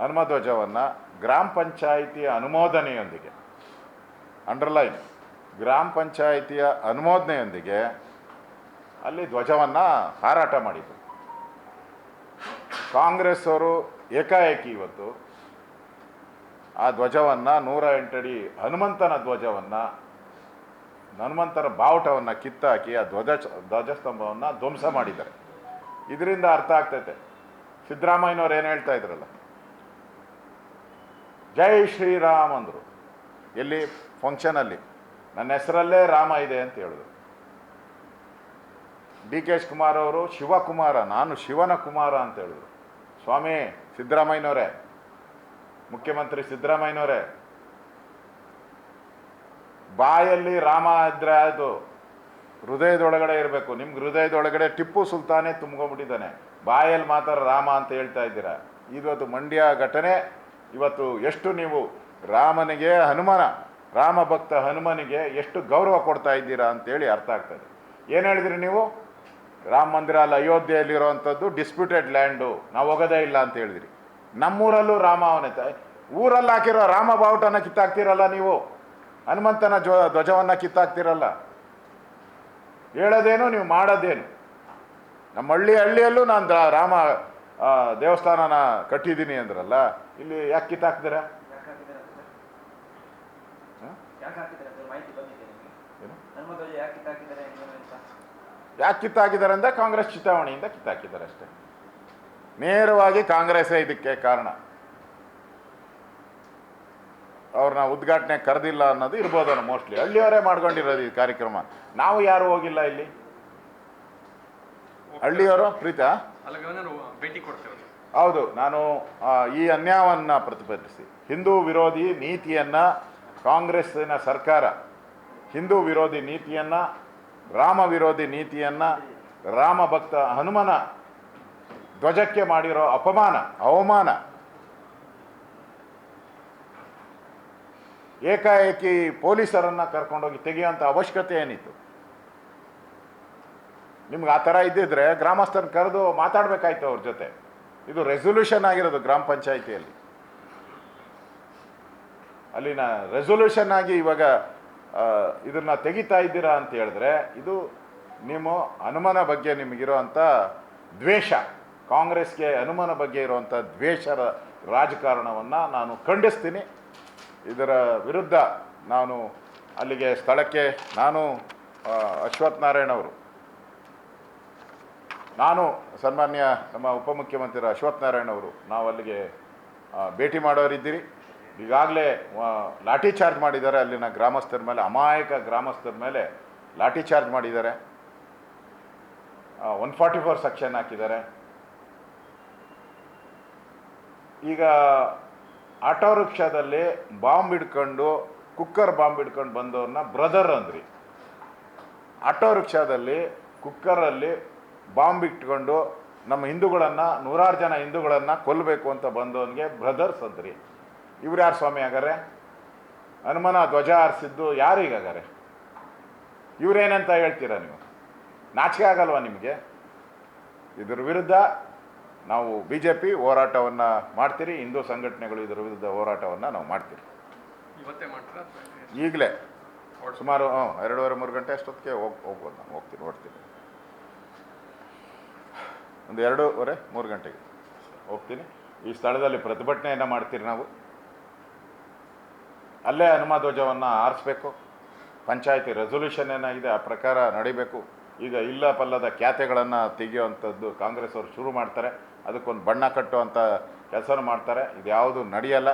ಹನುಮ ಧ್ವಜವನ್ನು ಗ್ರಾಮ ಪಂಚಾಯಿತಿಯ ಅನುಮೋದನೆಯೊಂದಿಗೆ, ಅಂಡರ್ಲೈನ್, ಗ್ರಾಮ ಪಂಚಾಯಿತಿಯ ಅನುಮೋದನೆಯೊಂದಿಗೆ ಅಲ್ಲಿ ಧ್ವಜವನ್ನು ಹಾರಾಟ ಮಾಡಿದರು. ಕಾಂಗ್ರೆಸ್ ಅವರು ಏಕಾಏಕಿ ಇವತ್ತು ಆ ಧ್ವಜವನ್ನು 108 ಅಡಿ ಹನುಮಂತನ ಧ್ವಜವನ್ನು, ಹನುಮಂತನ ಬಾವುಟವನ್ನು ಕಿತ್ತಾಕಿ ಆ ಧ್ವಜಸ್ತಂಭವನ್ನು ಧ್ವಂಸ ಮಾಡಿದ್ದಾರೆ. ಇದರಿಂದ ಅರ್ಥ ಆಗ್ತೈತೆ ಸಿದ್ದರಾಮಯ್ಯನವ್ರು ಏನು ಹೇಳ್ತಾ ಇದ್ರಲ್ಲ, ಜೈ ಶ್ರೀರಾಮ್ ಅಂದರು. ಎಲ್ಲಿ ಫಂಕ್ಷನಲ್ಲಿ ನನ್ನ ಹೆಸರಲ್ಲೇ ರಾಮ ಇದೆ ಅಂತ ಹೇಳಿದ್ರು. DK ಶಿವಕುಮಾರ್ ಅವರು ಶಿವಕುಮಾರ, ನಾನು ಶಿವನ ಕುಮಾರ ಅಂತ ಹೇಳಿದ್ರು. ಸ್ವಾಮಿ ಸಿದ್ದರಾಮಯ್ಯನವರೇ, ಮುಖ್ಯಮಂತ್ರಿ ಸಿದ್ದರಾಮಯ್ಯನವರೇ, ಬಾಯಲ್ಲಿ ರಾಮ ಇದ್ರೆ ಅದು ಹೃದಯದೊಳಗಡೆ ಇರಬೇಕು. ನಿಮ್ಗೆ ಹೃದಯದೊಳಗಡೆ ಟಿಪ್ಪು ಸುಲ್ತಾನೇ ತುಂಬ್ಕೊಂಡ್ಬಿಟ್ಟಿದ್ದಾನೆ, ಬಾಯಲ್ಲಿ ಮಾತ್ರ ರಾಮ ಅಂತ ಹೇಳ್ತಾ ಇದ್ದೀರಾ. ಇವತ್ತು ಮಂಡ್ಯ ಘಟನೆ ಇವತ್ತು ಎಷ್ಟು ನೀವು ರಾಮನಿಗೆ, ರಾಮ ಭಕ್ತ ಹನುಮನಿಗೆ ಎಷ್ಟು ಗೌರವ ಕೊಡ್ತಾ ಇದ್ದೀರಾ ಅಂತೇಳಿ ಅರ್ಥ ಆಗ್ತದೆ. ಏನು ಹೇಳಿದ್ರಿ ನೀವು? ರಾಮ ಮಂದಿರ ಅಲ್ಲಿ ಅಯೋಧ್ಯೆಯಲ್ಲಿರೋವಂಥದ್ದು ಡಿಸ್ಪ್ಯೂಟೆಡ್ ಲ್ಯಾಂಡು, ನಾವು ಹೋಗೋದೇ ಇಲ್ಲ ಅಂತ ಹೇಳಿದ್ರಿ. ನಮ್ಮೂರಲ್ಲೂ ರಾಮ ಅವನೇ, ಊರಲ್ಲಿ ಹಾಕಿರೋ ರಾಮ ಬಾವುಟನ ಕಿತ್ತಾಕ್ತಿರಲ್ಲ ನೀವು, ಹನುಮಂತನ ಧ್ವಜವನ್ನು ಕಿತ್ತಾಕ್ತಿರಲ್ಲ. ಹೇಳೋದೇನು ನೀವು ಮಾಡೋದೇನು? ನಮ್ಮ ಹಳ್ಳಿಯಲ್ಲೂ ನಾನು ರಾಮ ದೇವಸ್ಥಾನನ ಕಟ್ಟಿದ್ದೀನಿ ಅಂದ್ರಲ್ಲ, ಇಲ್ಲಿ ಯಾಕೆ ಕಿತ್ತಾಕ್ತೀರಾ? ಯಾಕೆ ಕಿತ್ತಾಕಿದ್ದಾರೆ ಅಂದರೆ ಕಾಂಗ್ರೆಸ್ ಚಿತಾವಣೆಯಿಂದ ಕಿತ್ತಾಕಿದ್ದಾರೆ ಅಷ್ಟೇ. ನೇರವಾಗಿ ಕಾಂಗ್ರೆಸ್ಸೇ ಇದಕ್ಕೆ ಕಾರಣ. ಅವ್ರನ್ನ ಉದ್ಘಾಟನೆ ಕರೆದಿಲ್ಲ ಅನ್ನೋದು ಇರ್ಬೋದನ್ನು ಮೋಸ್ಟ್ಲಿ. ಹಳ್ಳಿಯವರೇ ಮಾಡ್ಕೊಂಡಿರೋದು ಈ ಕಾರ್ಯಕ್ರಮ, ನಾವು ಯಾರು ಹೋಗಿಲ್ಲ ಇಲ್ಲಿ. ಹಳ್ಳಿಯವರು ಪ್ರೀತಾ ಭೇಟಿ ಕೊಡ್ತೇವೆ. ಹೌದು, ನಾನು ಈ ಅನ್ಯಾಯವನ್ನು ಪ್ರತಿಭಟಿಸಿ ಹಿಂದೂ ವಿರೋಧಿ ನೀತಿಯನ್ನು, ಕಾಂಗ್ರೆಸ್ಸಿನ ಸರ್ಕಾರ ಹಿಂದೂ ವಿರೋಧಿ ನೀತಿಯನ್ನು, ರಾಮ ವಿರೋಧಿ ನೀತಿಯನ್ನು, ರಾಮ ಭಕ್ತ ಹನುಮನ ಧ್ವಜಕ್ಕೆ ಮಾಡಿರೋ ಅವಮಾನ ಏಕಾಏಕಿ ಪೊಲೀಸರನ್ನು ಕರ್ಕೊಂಡೋಗಿ ತೆಗೆಯುವಂಥ ಅವಶ್ಯಕತೆ ಏನಿತ್ತು? ನಿಮ್ಗೆ ಆ ಥರ ಇದ್ದಿದ್ರೆ ಗ್ರಾಮಸ್ಥರನ್ನ ಕರೆದು ಮಾತಾಡಬೇಕಾಯ್ತು ಅವ್ರ ಜೊತೆ. ಇದು ರೆಸೊಲ್ಯೂಷನ್ ಆಗಿರೋದು ಗ್ರಾಮ ಪಂಚಾಯಿತಿಯಲ್ಲಿ. ಅಲ್ಲಿನ ರೆಸೊಲ್ಯೂಷನ್ ಆಗಿ ಇವಾಗ ಇದನ್ನು ತೆಗಿತಾ ಇದ್ದೀರಾ ಅಂತ ಹೇಳಿದ್ರೆ ಇದು ನಿಮ್ಮ ಹನುಮನ ಬಗ್ಗೆ ನಿಮಗಿರೋವಂಥ ದ್ವೇಷ, ಕಾಂಗ್ರೆಸ್ಗೆ ಹನುಮನ ಬಗ್ಗೆ ಇರುವಂಥ ದ್ವೇಷದ ರಾಜಕಾರಣವನ್ನು ನಾನು ಖಂಡಿಸ್ತೀನಿ. ಇದರ ವಿರುದ್ಧ ನಾನು ಅಲ್ಲಿಗೆ ಸ್ಥಳಕ್ಕೆ ನಾನು ಅಶ್ವಥ್ ನಾರಾಯಣ್ ಅವರು, ನಾನು ಸನ್ಮಾನ್ಯ ನಮ್ಮ ಉಪಮುಖ್ಯಮಂತ್ರಿ ಅಶ್ವಥ್ ನಾರಾಯಣ್ ಅವರು ನಾವು ಅಲ್ಲಿಗೆ ಭೇಟಿ ಮಾಡೋರಿದ್ದೀರಿ. ಈಗಾಗಲೇ ಲಾಠಿ ಚಾರ್ಜ್ ಮಾಡಿದ್ದಾರೆ, ಅಲ್ಲಿನ ಗ್ರಾಮಸ್ಥರ ಮೇಲೆ, ಅಮಾಯಕ ಗ್ರಾಮಸ್ಥರ ಮೇಲೆ ಲಾಠಿ ಚಾರ್ಜ್ ಮಾಡಿದ್ದಾರೆ. 144 ಸೆಕ್ಷನ್ ಹಾಕಿದ್ದಾರೆ. ಈಗ ಆಟೋ ರಿಕ್ಷಾದಲ್ಲಿ ಬಾಂಬ್ ಹಿಡ್ಕೊಂಡು, ಕುಕ್ಕರ್ ಬಾಂಬ್ ಹಿಡ್ಕೊಂಡು ಬಂದವ್ರನ್ನ ಬ್ರದರ್ ಅಂದ್ರಿ. ಆಟೋ ರಿಕ್ಷಾದಲ್ಲಿ ಕುಕ್ಕರಲ್ಲಿ ಬಾಂಬ್ ಇಟ್ಕೊಂಡು ನಮ್ಮ ಹಿಂದೂಗಳನ್ನು, 100 ಜನ ಹಿಂದೂಗಳನ್ನು ಕೊಲ್ಲಬೇಕು ಅಂತ ಬಂದವನಿಗೆ ಬ್ರದರ್ಸ್ ಅಂದ್ರಿ. ಇವ್ರು ಯಾರು ಸ್ವಾಮಿ ಆಗಾರೆ? ಹನುಮನ ಧ್ವಜ ಹಾರಿಸಿದ್ದು ಯಾರಿಗಾಗಾರೆ? ಇವರೇನಂತ ಹೇಳ್ತೀರಾ ನೀವು? ನಾಚಿಕೆ ಆಗಲ್ವಾ ನಿಮಗೆ? ಇದರ ವಿರುದ್ಧ ನಾವು BJP ಹೋರಾಟವನ್ನು ಮಾಡ್ತೀರಿ. ಹಿಂದೂ ಸಂಘಟನೆಗಳು ಇದರ ವಿರುದ್ಧ ಹೋರಾಟವನ್ನು ನಾವು ಮಾಡ್ತೀರಿ. ಇವತ್ತೇ ಮಾಡ್ತೀರಾ? ಈಗಲೇ ಸುಮಾರು 2:30-3 ಗಂಟೆ ಅಷ್ಟೊತ್ತಿಗೆ ಹೋಗ್ಬೋದು. ನಾನು ಹೊರಡ್ತೀನಿ. ಒಂದು 2:30-3 ಗಂಟೆಗೆ ಹೋಗ್ತೀನಿ. ಈ ಸ್ಥಳದಲ್ಲಿ ಪ್ರತಿಭಟನೆಯನ್ನು ಮಾಡ್ತೀರಿ. ನಾವು ಅಲ್ಲೇ ಹನುಮ ಧ್ವಜವನ್ನು ಹಾರಿಸ್ಬೇಕು. ಪಂಚಾಯತಿ ರೆಸೊಲ್ಯೂಷನ್ ಏನಾಗಿದೆ ಆ ಪ್ರಕಾರ ನಡಿಬೇಕು. ಈಗ ಇಲ್ಲ ಪಲ್ಲದ ಖ್ಯಾತೆಗಳನ್ನು ತೆಗೆಯುವಂಥದ್ದು ಕಾಂಗ್ರೆಸ್ ಅವರು ಶುರು ಮಾಡ್ತಾರೆ. ಅದಕ್ಕೊಂದು ಬಣ್ಣ ಕಟ್ಟುವಂಥ ಕೆಲಸನ ಮಾಡ್ತಾರೆ. ಇದು ಯಾವುದು ನಡೆಯಲ್ಲ.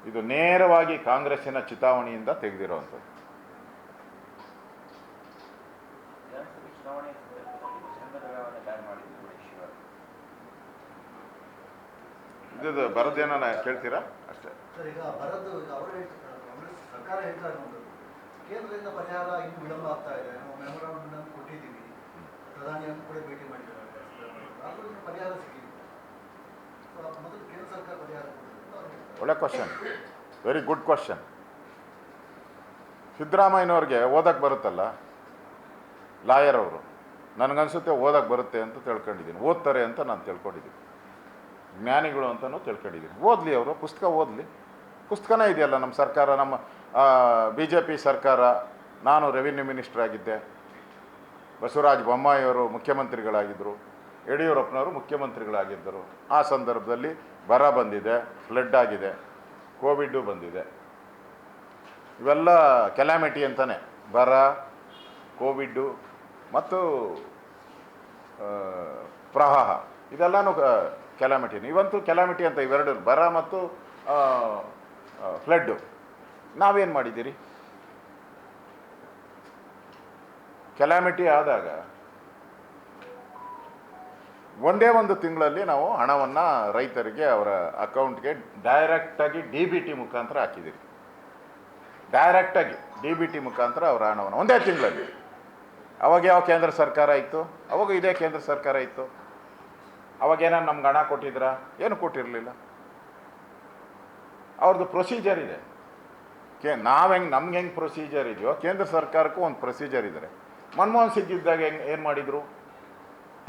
ಇದು ನೇರವಾಗಿ ಕಾಂಗ್ರೆಸ್ಸಿನ ಚಿತಾವಣೆಯಿಂದ ತೆಗೆದಿರುವಂಥದ್ದು. ಇದು ಬರೋದೇನ ಕೇಳ್ತೀರಾ ಅಷ್ಟೇ. ಸರ್, ಈಗ ಬರೋದು ಅವರು ಕಾಂಗ್ರೆಸ್ ಸರ್ಕಾರ ಹೇಳ್ತಾ ಇರುವಂಥದ್ದು ಕೇಂದ್ರದಿಂದ ಪರಿಹಾರ ಇನ್ನೂ ವಿಳಂಬ ಆಗ್ತಾ ಇದೆ. ನಾವು ಮೆಮೊರಾಂಡಮ್ ಕೊಟ್ಟಿದ್ದೀವಿ, ಪ್ರಧಾನಿಯನ್ನು ಕೂಡ ಭೇಟಿ ಮಾಡಿದ್ದಾರೆ, ಆದರೂ ಪರಿಹಾರ ಸಿಕ್ಕಿದೆ. ಮೊದಲು ಕೇಂದ್ರ ಸರ್ಕಾರ ಪರಿಹಾರ ಕೊಟ್ಟಿದೆ. ಒಳ್ಳೆ ಕ್ವಶನ್, ವೆರಿ ಗುಡ್ ಕ್ವಶನ್. ಸಿದ್ದರಾಮಯ್ಯನವ್ರಿಗೆ ಓದಕ್ಕೆ ಬರುತ್ತಲ್ಲ, ಲಾಯರ್ ಅವರು, ನನಗನ್ಸುತ್ತೆ ಓದಕ್ಕೆ ಬರುತ್ತೆ ಅಂತ ತಿಳ್ಕೊಂಡಿದ್ದೀನಿ. ಓದ್ತಾರೆ ಅಂತ ನಾನು ತಿಳ್ಕೊಂಡಿದ್ದೀನಿ. ಜ್ಞಾನಿಗಳು ಅಂತಲೂ ತಿಳ್ಕೊಂಡಿದ್ದೀನಿ. ಓದಲಿ, ಅವರು ಪುಸ್ತಕ ಓದಲಿ. ಪುಸ್ತಕನೇ ಇದೆಯಲ್ಲ ನಮ್ಮ ಸರ್ಕಾರ, ನಮ್ಮ BJP ಸರ್ಕಾರ. ನಾನು ರೆವಿನ್ಯೂ ಮಿನಿಸ್ಟರ್ ಆಗಿದ್ದೆ, ಬಸವರಾಜ ಬೊಮ್ಮಾಯಿಯವರು ಮುಖ್ಯಮಂತ್ರಿಗಳಾಗಿದ್ದರು, ಯಡಿಯೂರಪ್ಪನವರು ಮುಖ್ಯಮಂತ್ರಿಗಳಾಗಿದ್ದರು. ಆ ಸಂದರ್ಭದಲ್ಲಿ ಬರ ಬಂದಿದೆ, ಫ್ಲಡ್ ಆಗಿದೆ, ಕೋವಿಡ್ಡು ಬಂದಿದೆ. ಇವೆಲ್ಲ ಕೆಲಾಮಿಟಿ ಅಂತಲೇ, ಬರ, ಕೋವಿಡ್ಡು ಮತ್ತು ಪ್ರವಾಹ, ಇದೆಲ್ಲನೂ ಕೆಲಾಮಿಟಿನಿ. ಇವಂತೂ ಕೆಲಾಮಿಟಿ ಅಂತ ಇವೆರಡು, ಬರ ಮತ್ತು ಫ್ಲಡ್ಡು. ನಾವೇನು ಮಾಡಿದ್ದೀರಿ? ಕೆಲಾಮಿಟಿ ಆದಾಗ ಒಂದೇ ಒಂದು ತಿಂಗಳಲ್ಲಿ ನಾವು ಹಣವನ್ನು ರೈತರಿಗೆ ಅವರ ಅಕೌಂಟ್ಗೆ ಡೈರೆಕ್ಟಾಗಿ DBT ಮುಖಾಂತರ ಹಾಕಿದ್ದೀರಿ. ಡೈರೆಕ್ಟಾಗಿ DBT ಮುಖಾಂತರ ಅವರ ಹಣವನ್ನು ಒಂದೇ ತಿಂಗಳಲ್ಲಿ. ಅವಾಗ ಯಾವ ಕೇಂದ್ರ ಸರ್ಕಾರ ಇತ್ತು? ಅವಾಗ ಇದೇ ಕೇಂದ್ರ ಸರ್ಕಾರ ಇತ್ತು. ಅವಾಗೇನೋ ನಮ್ಗೆ ಹಣ ಕೊಟ್ಟಿದ್ರಾ? ಏನು ಕೊಟ್ಟಿರಲಿಲ್ಲ. ಅವ್ರದ್ದು ಪ್ರೊಸೀಜರ್ ಇದೆ. ನಮ್ಗೆ ಹೆಂಗೆ ಪ್ರೊಸೀಜರ್ ಇದೆಯೋ ಕೇಂದ್ರ ಸರ್ಕಾರಕ್ಕೂ ಒಂದು ಪ್ರೊಸೀಜರ್ ಇದ್ದಾರೆ. ಮನಮೋಹನ್ ಸಿಂಗ್ ಇದ್ದಾಗ ಏನು ಮಾಡಿದರು?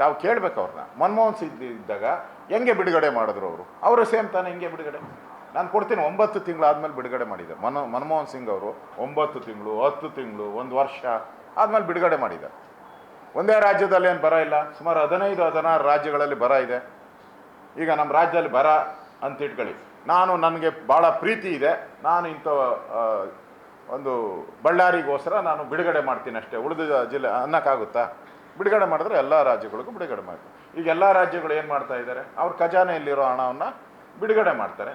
ತಾವು ಕೇಳಬೇಕು ಅವ್ರನ್ನ. ಮನಮೋಹನ್ ಸಿಂಗ್ ಇದ್ದಾಗ ಹೆಂಗೆ ಬಿಡುಗಡೆ ಮಾಡಿದ್ರು ಅವರು ಸೇಮ್ ತಾನೇ ಹೆಂಗೆ ಬಿಡುಗಡೆ? ನಾನು ಕೊಡ್ತೀನಿ. 9 ತಿಂಗಳಾದಮೇಲೆ ಬಿಡುಗಡೆ ಮಾಡಿದ್ದಾರೆ. ಮನಮೋಹನ್ ಸಿಂಗ್ ಅವರು 9 ತಿಂಗಳು, 10 ತಿಂಗಳು, 1 ವರ್ಷ ಆದಮೇಲೆ ಬಿಡುಗಡೆ ಮಾಡಿದ್ದಾರೆ. ಒಂದೇ ರಾಜ್ಯದಲ್ಲಿ ಏನು ಬರ ಇಲ್ಲ, ಸುಮಾರು 15-16 ರಾಜ್ಯಗಳಲ್ಲಿ ಬರ ಇದೆ. ಈಗ ನಮ್ಮ ರಾಜ್ಯದಲ್ಲಿ ಬರ ಅಂತ ಇಟ್ಕೊಳ್ಳಿ. ನನಗೆ ಭಾಳ ಪ್ರೀತಿ ಇದೆ, ನಾನು ಇಂಥ ಒಂದು ಬಳ್ಳಾರಿಗೋಸ್ಕರ ನಾನು ಬಿಡುಗಡೆ ಮಾಡ್ತೀನಿ ಅಷ್ಟೇ, ಉಳಿದ ಜಿಲ್ಲೆ ಅನ್ನೋಕ್ಕಾಗುತ್ತಾ? ಬಿಡುಗಡೆ ಮಾಡಿದ್ರೆ ಎಲ್ಲ ರಾಜ್ಯಗಳಿಗೂ ಬಿಡುಗಡೆ ಮಾಡ್ತಾರೆ. ಈಗ ಎಲ್ಲ ರಾಜ್ಯಗಳು ಏನು ಮಾಡ್ತಾ ಇದ್ದಾರೆ? ಅವ್ರ ಖಜಾನೆಯಲ್ಲಿರೋ ಹಣವನ್ನು ಬಿಡುಗಡೆ ಮಾಡ್ತಾರೆ.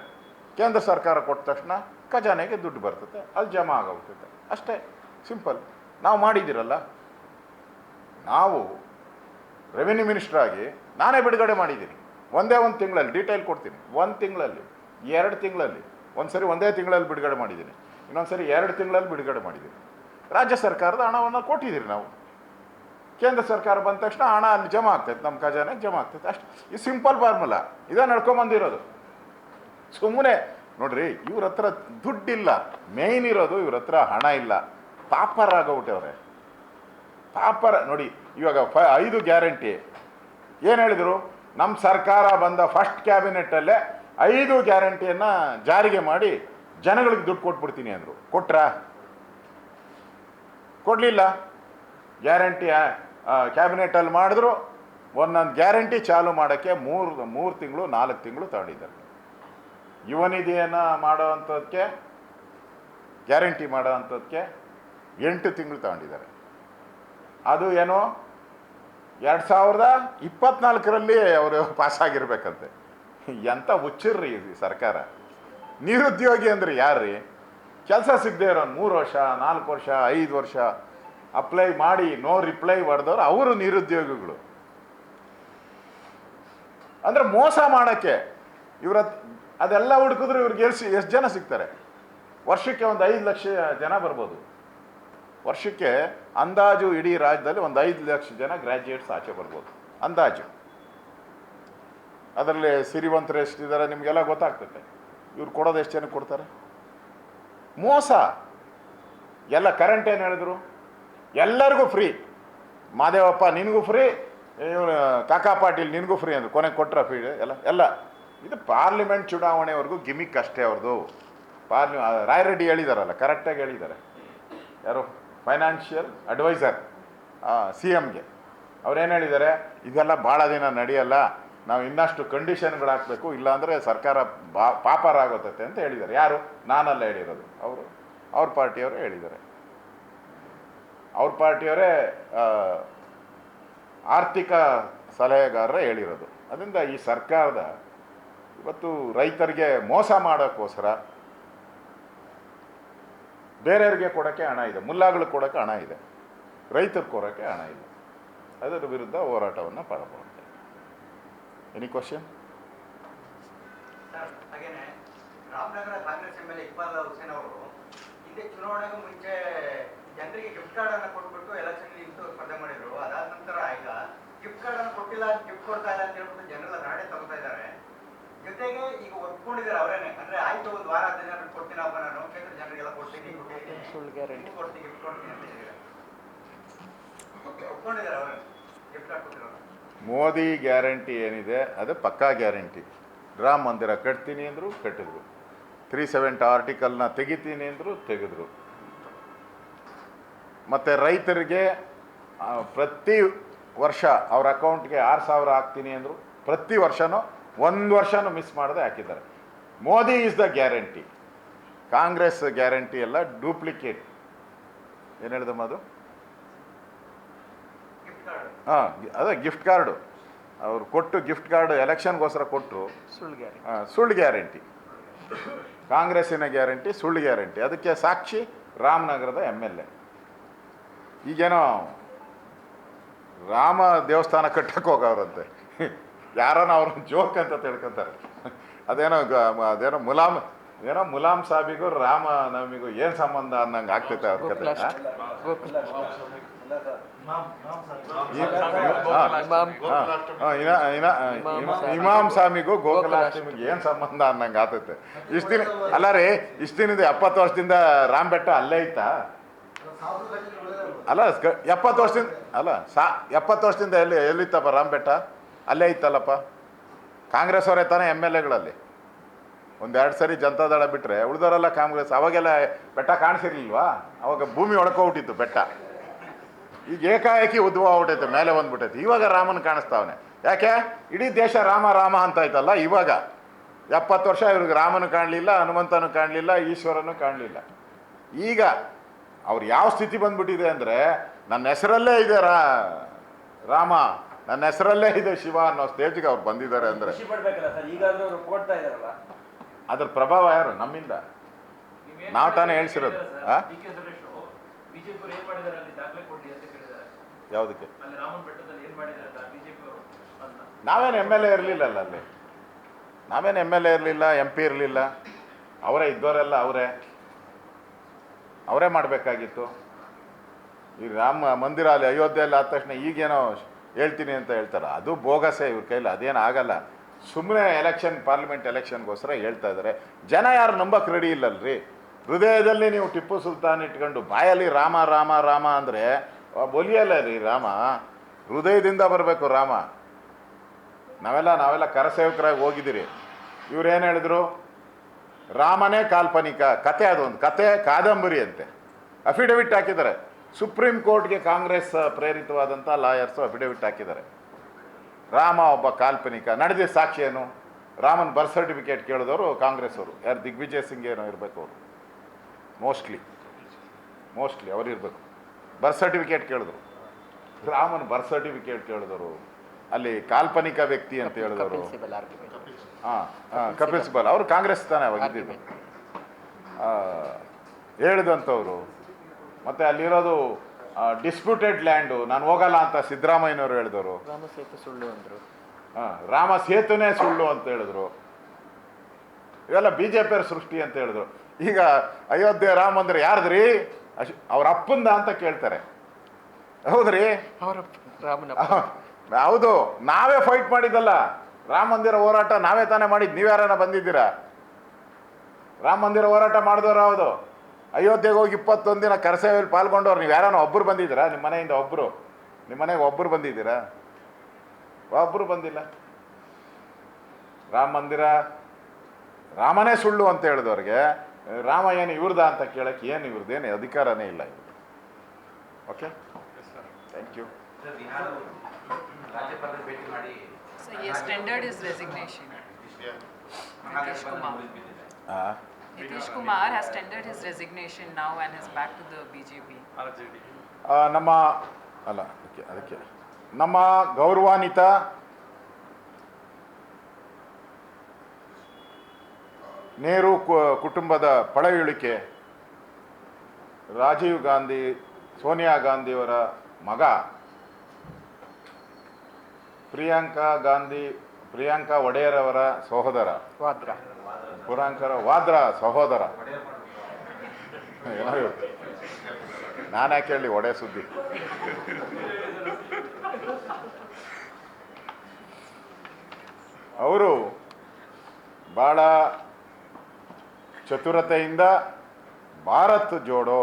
ಕೇಂದ್ರ ಸರ್ಕಾರ ಕೊಟ್ಟ ತಕ್ಷಣ ಖಜಾನೆಗೆ ದುಡ್ಡು ಬರ್ತದೆ, ಅಲ್ಲಿ ಜಮಾ ಆಗೋಗ್ತದೆ ಅಷ್ಟೇ, ಸಿಂಪಲ್. ನಾವು ಮಾಡಿದ್ದೀರಲ್ಲ. ನಾವು ರೆವಿನ್ಯೂ ಮಿನಿಸ್ಟರ್ ಆಗಿ ನಾನೇ ಬಿಡುಗಡೆ ಮಾಡಿದ್ದೀನಿ. ಒಂದೇ ಒಂದು ತಿಂಗಳಲ್ಲಿ, ಡೀಟೇಲ್ ಕೊಡ್ತೀನಿ. 1 ತಿಂಗಳಲ್ಲಿ, 2 ತಿಂಗಳಲ್ಲಿ, ಒಂದು ಸರಿ ಒಂದೇ ತಿಂಗಳಲ್ಲಿ ಬಿಡುಗಡೆ ಮಾಡಿದ್ದೀನಿ, ಇನ್ನೊಂದು ಸರಿ 2 ತಿಂಗಳಲ್ಲಿ ಬಿಡುಗಡೆ ಮಾಡಿದ್ದೀನಿ. ರಾಜ್ಯ ಸರ್ಕಾರದ ಹಣವನ್ನು ಕೊಟ್ಟಿದ್ದೀರಿ ನಾವು. ಕೇಂದ್ರ ಸರ್ಕಾರ ಬಂದ ತಕ್ಷಣ ಹಣ ಅಲ್ಲಿ ಜಮಾ ಆಗ್ತೈತೆ, ನಮ್ಮ ಖಜಾನೆಗೆ ಜಮಾ ಆಗ್ತೈತೆ ಅಷ್ಟೇ. ಈ ಸಿಂಪಲ್ ಫಾರ್ಮುಲಾ ಇದೇ ನಡ್ಕೊಂಬಂದಿರೋದು. ಸುಮ್ಮನೆ ನೋಡ್ರಿ, ಇವ್ರ ಹತ್ರ ದುಡ್ಡಿಲ್ಲ, ಮೇಯ್ನ್ ಇರೋದು ಇವ್ರ ಹತ್ರ ಹಣ ಇಲ್ಲ. ಪಾಪರಾಗೋಗ್ಬಿಟ್ಟವ್ರೆ, ಪಾಪರ. ನೋಡಿ, ಇವಾಗ 5 ಗ್ಯಾರಂಟಿ ಏನು ಹೇಳಿದರು? ನಮ್ಮ ಸರ್ಕಾರ ಬಂದ ಫಸ್ಟ್ ಕ್ಯಾಬಿನೆಟ್ಟಲ್ಲೇ 5 ಗ್ಯಾರಂಟಿಯನ್ನು ಜಾರಿಗೆ ಮಾಡಿ ಜನಗಳಿಗೆ ದುಡ್ಡು ಕೊಟ್ಬಿಡ್ತೀನಿ ಅಂದರು. ಕೊಟ್ರಾ? ಕೊಡಲಿಲ್ಲ. ಗ್ಯಾರಂಟಿ ಕ್ಯಾಬಿನೆಟಲ್ಲಿ ಮಾಡಿದ್ರು, ಒಂದೊಂದು ಗ್ಯಾರಂಟಿ ಚಾಲು ಮಾಡೋಕ್ಕೆ 3 ತಿಂಗಳು 4 ತಿಂಗಳು ತಗೊಂಡಿದ್ದಾರೆ. ಯುವ ನಿಧಿಯನ್ನು ಮಾಡೋ ಅಂಥದ್ದಕ್ಕೆ, ಗ್ಯಾರಂಟಿ ಮಾಡೋ ಅಂಥದ್ದಕ್ಕೆ 8 ತಿಂಗಳು ತಗೊಂಡಿದ್ದಾರೆ. ಅದು ಏನೋ 2024ರಲ್ಲಿ ಅವರು ಪಾಸಾಗಿರ್ಬೇಕಂತೆ. ಎಂಥ ಹುಚ್ಚಿರ್ರಿ ಇದು ಸರ್ಕಾರ. ನಿರುದ್ಯೋಗಿ ಅಂದ್ರೆ ಯಾರ್ರೀ? ಕೆಲಸ ಸಿಗದೆ ಇರೋ 3 ವರ್ಷ 4 ವರ್ಷ 5 ವರ್ಷ ಅಪ್ಲೈ ಮಾಡಿ ನೋ ರಿಪ್ಲೈ ಹೊಡೆದವ್ರು ಅವರು ನಿರುದ್ಯೋಗಿಗಳು. ಅಂದರೆ ಮೋಸ ಮಾಡೋಕ್ಕೆ ಇವ್ರ ಅದೆಲ್ಲ ಹುಡುಕಿದ್ರೆ ಇವ್ರಿಗೆ ಎಷ್ಟು ಜನ ಸಿಗ್ತಾರೆ? ವರ್ಷಕ್ಕೆ ಒಂದು 5 ಲಕ್ಷ ಜನ ಬರ್ಬೋದು. ವರ್ಷಕ್ಕೆ ಅಂದಾಜು ಇಡೀ ರಾಜ್ಯದಲ್ಲಿ ಒಂದು 5 ಲಕ್ಷ ಜನ ಗ್ರ್ಯಾಜುಯೇಟ್ಸ್ ಆಚೆ ಬರ್ಬೋದು ಅಂದಾಜು. ಅದರಲ್ಲಿ ಸಿರಿವಂತರು ಎಷ್ಟಿದ್ದಾರೆ ನಿಮಗೆಲ್ಲ ಗೊತ್ತಾಗ್ತದೆ. ಇವ್ರು ಕೊಡೋದು ಎಷ್ಟು ಜನಕ್ಕೆ ಕೊಡ್ತಾರೆ? ಮೋಸ. ಎಲ್ಲ ಕರೆಂಟ್ ಏನು ಹೇಳಿದ್ರು? ಎಲ್ಲರಿಗೂ ಫ್ರೀ. ಮಾದೇವಪ್ಪ ನಿನಗೂ ಫ್ರೀ, ಇವನು ಕಾಕಾ ಪಾಟೀಲ್ ನಿನಗೂ ಫ್ರೀ ಅಂದರು. ಕೊನೆಗೆ ಕೊಟ್ಟರ ಫ್ರೀ ಎಲ್ಲ. ಇದು ಪಾರ್ಲಿಮೆಂಟ್ ಚುನಾವಣೆವರೆಗೂ ಗಿಮಿಕ್ ಅಷ್ಟೇ ಅವ್ರದ್ದು. ರಾಯರೆಡ್ಡಿ ಹೇಳಿದಾರಲ್ಲ, ಕರೆಕ್ಟಾಗಿ ಹೇಳಿದ್ದಾರೆ. ಯಾರು? ಫೈನಾನ್ಷಿಯಲ್ ಅಡ್ವೈಸರ್ CMಗೆ ಅವ್ರೇನು ಹೇಳಿದ್ದಾರೆ? ಇದೆಲ್ಲ ಭಾಳ ದಿನ ನಡೆಯಲ್ಲ, ನಾವು ಇನ್ನಷ್ಟು ಕಂಡೀಷನ್ಗಳು ಹಾಕಬೇಕು, ಇಲ್ಲಾಂದರೆ ಸರ್ಕಾರ ಪಾಪರಾಗುತ್ತೆ ಅಂತ ಹೇಳಿದ್ದಾರೆ. ಯಾರು? ನಾನಲ್ಲ ಹೇಳಿರೋದು, ಅವ್ರ ಪಾರ್ಟಿಯವರೇ ಹೇಳಿದ್ದಾರೆ. ಅವ್ರ ಪಾರ್ಟಿಯವರೇ ಆರ್ಥಿಕ ಸಲಹೆಗಾರರೇ ಹೇಳಿರೋದು. ಅದರಿಂದ ಈ ಸರ್ಕಾರದ ಇವತ್ತು ರೈತರಿಗೆ ಮೋಸ ಮಾಡೋಕ್ಕೋಸ್ಕರ ಬೇರೆಯವ್ರಿಗೆ ಕೊಡೋಕ್ಕೆ ಹಣ ಇದೆ, ಮುಲ್ಲಾಗಳು ಕೊಡೋಕ್ಕೆ ಹಣ ಇದೆ, ರೈತರು ಕೊಡೋಕ್ಕೆ ಹಣ ಇಲ್ಲ. ಅದರ ವಿರುದ್ಧ ಹೋರಾಟವನ್ನು ಪ್ರಾರಂಭ. Any question? ಹಾಗೇನೆ ರಾಮನಗರ ಕಾಂಗ್ರೆಸ್ MLA ಇಕ್ಬಾಲ್ ಹುಸೇನ್ ಅವರು ಹಿಂದೆ ಚುನಾವಣೆಗೂ ಮುಂಚೆ ಜನರಿಗೆ ಗಿಫ್ಟ್ ಕಾರ್ಡ್ ಅನ್ನು ಕೊಟ್ಬಿಟ್ಟು ಎಲೆಕ್ಷನ್ ನಿಂತು ಸ್ಪರ್ಧೆ ಮಾಡಿದ್ರು. ಅದಾದ ನಂತರ ಈಗ ಗಿಫ್ಟ್ ಕಾರ್ಡ್ ಅನ್ನು ಕೊಟ್ಟಿಲ್ಲ, ಗಿಫ್ಟ್ ಕೊಡ್ತಾ ಇಲ್ಲ ಅಂತ ಹೇಳ್ಬಿಟ್ಟು ಜನರೆಲ್ಲ ನಾಡೆ ತಗೋತಾ ಇದ್ದಾರೆ. ಜೊತೆಗೆ ಈಗ ಒಪ್ಕೊಂಡಿದ್ದಾರೆ ಅವರೇನೆ, ಅಂದ್ರೆ ಆಯ್ತು ಒಂದು ವಾರ 10 ದಿನ ಕೊಡ್ತೀನಪ್ಪ, ನಾನು ಕ್ಷೇತ್ರ ಜನರಿಗೆಲ್ಲ ಕೊಡ್ತೀನಿ ಕೊಡ್ತೀನಿ ಗಿಫ್ಟ್ ಕೊಡ್ತೀನಿ ಅಂತ ಹೇಳಿದ್ದಾರೆ. ಒಪ್ಕೊಂಡಿದ್ದಾರೆ ಅವರೇ ಗಿಫ್ಟ್ ಕಾರ್ಡ್ ಕೊಟ್ಟಿರೋದು. ಮೋದಿ ಗ್ಯಾರಂಟಿ ಏನಿದೆ ಅದು ಪಕ್ಕಾ ಗ್ಯಾರಂಟಿ. ರಾಮ ಮಂದಿರ ಕಟ್ತೀನಿ ಅಂದರು, ಕಟ್ಟಿದ್ರು. 370 ಆರ್ಟಿಕಲ್ನ ತೆಗಿತೀನಿ ಅಂದರು, ತೆಗೆದ್ರು. ಮತ್ತು ರೈತರಿಗೆ ಪ್ರತಿ ವರ್ಷ ಅವ್ರ ಅಕೌಂಟ್ಗೆ 6,000 ಹಾಕ್ತೀನಿ ಅಂದರು. ಪ್ರತಿ ವರ್ಷವೂ 1 ವರ್ಷನೂ ಮಿಸ್ ಮಾಡದೆ ಹಾಕಿದ್ದಾರೆ. Modi is the guarantee. Congress guarantee ಎಲ್ಲ ಡೂಪ್ಲಿಕೇಟ್. ಏನು ಹೇಳಿದಮ್ಮ ಅದು? ಹಾಂ, ಅದೇ ಗಿಫ್ಟ್ ಕಾರ್ಡು ಅವ್ರು ಕೊಟ್ಟು, ಗಿಫ್ಟ್ ಕಾರ್ಡ್ ಎಲೆಕ್ಷನ್ಗೋಸ್ಕರ ಕೊಟ್ಟರು. ಸುಳ್ಳು ಗ್ಯಾರಂಟಿ. ಕಾಂಗ್ರೆಸ್ಸಿನ ಗ್ಯಾರಂಟಿ ಸುಳ್ಳು ಗ್ಯಾರಂಟಿ. ಅದಕ್ಕೆ ಸಾಕ್ಷಿ ರಾಮನಗರದ MLA. ಈಗೇನೋ ರಾಮ ದೇವಸ್ಥಾನ ಕಟ್ಟಕ್ಕೆ ಹೋಗವ್ರಂತೆ. ಯಾರನ್ನ ಅವ್ರನ್ನ ಜೋಕ್ ಅಂತ ತಿಳ್ಕೊತಾರೆ. ಅದೇನೋ ಮುಲಾಮ್ ಸಾಬಿಗೂ ರಾಮ ನವಮಿಗೂ ಏನು ಸಂಬಂಧ ಅನ್ನಂಗೆ ಆಗ್ತೈತೆ ಅವ್ರ ಕತೆ. ಇಮಾಮ್ ಸ್ವಾಮಿಗೂ ಗೋಕುಲಾಷ್ಟಮಿಗೂ ಏನು ಸಂಬಂಧ ಅನ್ನಂಗೆ ಆಗ್ತೈತೆ. ಇಷ್ಟು ದಿನ ಅಲ್ಲ ರೀ, ಇಷ್ಟು ದಿನದ 70 ವರ್ಷದಿಂದ ರಾಮ್ ಬೆಟ್ಟ ಅಲ್ಲೇ ಐತಾ? ಅಲ್ಲ 70 ವರ್ಷದಿಂದ ಅಲ್ಲ 70 ವರ್ಷದಿಂದ ಎಲ್ಲಿತ್ತಪ್ಪ ರಾಮ್ ಬೆಟ್ಟ? ಅಲ್ಲೇ ಇತ್ತಲ್ಲಪ್ಪ. ಕಾಂಗ್ರೆಸ್ ಅವರೇ ತಾನೇ MLAಗಳಲ್ಲಿ. 1-2 ಸರಿ ಜನತಾದಳ ಬಿಟ್ಟರೆ ಉಳಿದವರೆಲ್ಲ ಕಾಂಗ್ರೆಸ್. ಅವಾಗೆಲ್ಲ ಬೆಟ್ಟ ಕಾಣಿಸಿರ್ಲಿಲ್ವಾ? ಅವಾಗ ಭೂಮಿ ಒಳ್ಕೊಬಿಟ್ಟಿತ್ತು ಬೆಟ್ಟ. ಈಗ ಏಕಾಏಕಿ ಉದ್ಭವ ಆಗ್ಬಿಟ್ಟೈತೆ, ಮೇಲೆ ಬಂದ್ಬಿಟ್ಟೈತೆ. ಇವಾಗ ರಾಮನ ಕಾಣಿಸ್ತಾವನೆ. ಯಾಕೆ? ಇಡೀ ದೇಶ ರಾಮ ರಾಮ ಅಂತ ಆಯ್ತಲ್ಲ. ಇವಾಗ 70 ವರ್ಷ ಇವ್ರಿಗೆ ರಾಮನು ಕಾಣಲಿಲ್ಲ, ಹನುಮಂತನೂ ಕಾಣಲಿಲ್ಲ, ಈಶ್ವರನೂ ಕಾಣಲಿಲ್ಲ. ಈಗ ಅವ್ರು ಯಾವ ಸ್ಥಿತಿ ಬಂದ್ಬಿಟ್ಟಿದೆ ಅಂದರೆ, ನನ್ನ ಹೆಸರಲ್ಲೇ ಇದೆ ರಾಮ, ನನ್ನ ಹೆಸರಲ್ಲೇ ಇದೆ ಶಿವ ಅನ್ನೋ ಸ್ಟೇಜ್ಗೆ ಅವ್ರು ಬಂದಿದ್ದಾರೆ. ಅಂದರೆ ಅದ್ರ ಪ್ರಭಾವ ಯಾರು? ನಮ್ಮಿಂದ. ನಾವು ತಾನೇ ಹೇಳ್ಸಿರೋದು. ಯಾವುದಕ್ಕೆ? ನಾವೇನು MLA ಇರಲಿಲ್ಲಲ್ಲ ಅಲ್ಲಿ. ನಾವೇನು MLA ಇರಲಿಲ್ಲ, MP ಇರಲಿಲ್ಲ. ಅವರೇ ಇದ್ದವರೆಲ್ಲ ಅವರೇ ಮಾಡಬೇಕಾಗಿತ್ತು. ಈ ರಾಮ ಮಂದಿರ ಅಲ್ಲಿ ಅಯೋಧ್ಯೆಯಲ್ಲಿ ಆದ ತಕ್ಷಣ ಈಗೇನೋ ಹೇಳ್ತೀನಿ ಅಂತ ಹೇಳ್ತಾರೆ. ಅದು ಬೋಗಸೆ ಇವ್ರ ಕೈಲಿ. ಅದೇನು ಆಗಲ್ಲ. ಸುಮ್ಮನೆ ಎಲೆಕ್ಷನ್ ಪಾರ್ಲಿಮೆಂಟ್ ಎಲೆಕ್ಷನ್ಗೋಸ್ಕರ ಹೇಳ್ತಾ ಇದ್ದಾರೆ. ಜನ ಯಾರು ನಂಬಕ್ಕೆ ರೆಡಿ ಇಲ್ಲಲ್ರಿ. ಹೃದಯದಲ್ಲಿ ನೀವು ಟಿಪ್ಪು ಸುಲ್ತಾನ್ ಇಟ್ಕೊಂಡು ಬಾಯಲ್ಲಿ ರಾಮ ರಾಮ ರಾಮ ಅಂದರೆ ಒಲಿಯಲ್ಲ ರೀ ರಾಮ. ಹೃದಯದಿಂದ ಬರಬೇಕು ರಾಮ. ನಾವೆಲ್ಲ ಕರಸೇವಕರಾಗಿ ಹೋಗಿದ್ದೀರಿ. ಇವ್ರೇನು ಹೇಳಿದ್ರು? ರಾಮನೇ ಕಾಲ್ಪನಿಕ ಕತೆ, ಅದೊಂದು ಕತೆ ಕಾದಂಬರಿ ಅಂತೆ. ಅಫಿಡವಿಟ್ ಹಾಕಿದ್ದಾರೆ. ಸುಪ್ರೀಂ ಕೋರ್ಟ್ಗೆ ಕಾಂಗ್ರೆಸ್ ಪ್ರೇರಿತವಾದಂಥ ಲಾಯರ್ಸು ಅಫಿಡವಿಟ್ ಹಾಕಿದ್ದಾರೆ. ರಾಮ ಒಬ್ಬ ಕಾಲ್ಪನಿಕ. ನಡೆದ ಸಾಕ್ಷಿ ಏನು? ರಾಮನ್ ಬರ್ತ್ ಸರ್ಟಿಫಿಕೇಟ್ ಕೇಳಿದವರು ಕಾಂಗ್ರೆಸ್ ಅವರು. ಯಾರು? ದಿಗ್ವಿಜಯ್ ಸಿಂಗ್ ಏನೋ ಇರಬೇಕು ಅವರು. ಮೋಸ್ಟ್ಲಿ ಅವ್ರು ಇರಬೇಕು. ಬರ್ತ್ ಸರ್ಟಿಫಿಕೇಟ್ ಕೇಳಿದ್ರು. ರಾಮನ್ ಬರ್ತ್ ಸರ್ಟಿಫಿಕೇಟ್ ಕೇಳಿದವರು ಅಲ್ಲಿ ಕಾಲ್ಪನಿಕ ವ್ಯಕ್ತಿ ಅಂತ ಹೇಳಿದವರು. ಕಪಿಲ್ ಸಿಬಲ್ ಅವರು ಕಾಂಗ್ರೆಸ್ ತಾನೇ ಅವಾಗ ಇದ್ದಿದ್ದು. ಹೇಳಿದಂಥವ್ರು. ಮತ್ತು ಅಲ್ಲಿರೋದು ಡಿಸ್ಪ್ಯೂಟೆಡ್ ಲ್ಯಾಂಡು, ನಾನು ಹೋಗಲ್ಲ ಅಂತ ಸಿದ್ದರಾಮಯ್ಯನವರು ಹೇಳಿದವರು. ರಾಮ ಸೇತುನೇ ಸುಳ್ಳು ಅಂತ ಹೇಳಿದ್ರು. ಇವೆಲ್ಲ ಬಿ ಜೆ ಪಿಯವ್ರ ಸೃಷ್ಟಿ ಅಂತ ಹೇಳಿದ್ರು. ಈಗ ಅಯೋಧ್ಯೆ ರಾಮ ಮಂದಿರ ಯಾರ್ದ್ರಿ? ಅವ್ರ ಅಪ್ಪಂದ ಅಂತ ಕೇಳ್ತಾರೆ. ಹೌದ್ರಿ, ಹೌದು. ನಾವೇ ಫೈಟ್ ಮಾಡಿದ್ದಲ್ಲ ರಾಮ ಮಂದಿರ ಹೋರಾಟ, ನಾವೇ ತಾನೇ ಮಾಡಿದ್ದು. ನೀವ್ಯಾರನ ಬಂದಿದ್ದೀರಾ? ರಾಮ ಮಂದಿರ ಹೋರಾಟ ಮಾಡಿದವ್ರು ಹೌದು. ಅಯೋಧ್ಯೆಗೆ ಹೋಗಿ 21 ದಿನ ಕರಸೇವೆಯಲ್ಲಿ ಪಾಲ್ಗೊಂಡವ್ರು ನೀವು ಯಾರನ್ನ ಒಬ್ಬರು ಬಂದಿದ್ದೀರಾ? ನಿಮ್ಮ ಮನೆಯಿಂದ ಒಬ್ಬರು, ನಿಮ್ಮ ಮನೆಗೆ ಒಬ್ಬರು ಬಂದಿದ್ದೀರಾ? ಒಬ್ಬರು ಬಂದಿಲ್ಲ. ರಾಮ ಮಂದಿರ ರಾಮನೇ ಸುಳ್ಳು ಅಂತ ಹೇಳಿದವ್ರಿಗೆ ರಾಮ ಏನು ಇವ್ರದ ಅಂತ ಕೇಳಕ್ಕೆ ಏನು ಇವ್ರದ್ದೇನು ಅಧಿಕಾರನೇ ಇಲ್ಲ ಇವ್ರದ್ದು. Okay, thank you. So he has tendered his resignation. Nitish Kumar has tendered his resignation now and is back to the BJP. RJD. ನಮ್ಮ ಅಲ್ಲ ಅದಕ್ಕೆ ನಮ್ಮ ಗೌರವಾನ್ವಿತ ನೆಹರು ಕುಟುಂಬದ ಪಳೆಯುಳಿಕೆ ರಾಜೀವ್ ಗಾಂಧಿ, ಸೋನಿಯಾ ಗಾಂಧಿಯವರ ಮಗ ಪ್ರಿಯಾಂಕಾ ಒಡೆಯರ್ ಅವರ ಸಹೋದರ, ವಾದ್ರಾ ಸಹೋದರ. ನಾನ್ಯಾಕೆ ಹೇಳಿ ಒಡೆ ಸುದ್ದಿ. ಅವರು ಭಾಳ ಚತುರತೆಯಿಂದ ಭಾರತ್ ಜೋಡೋ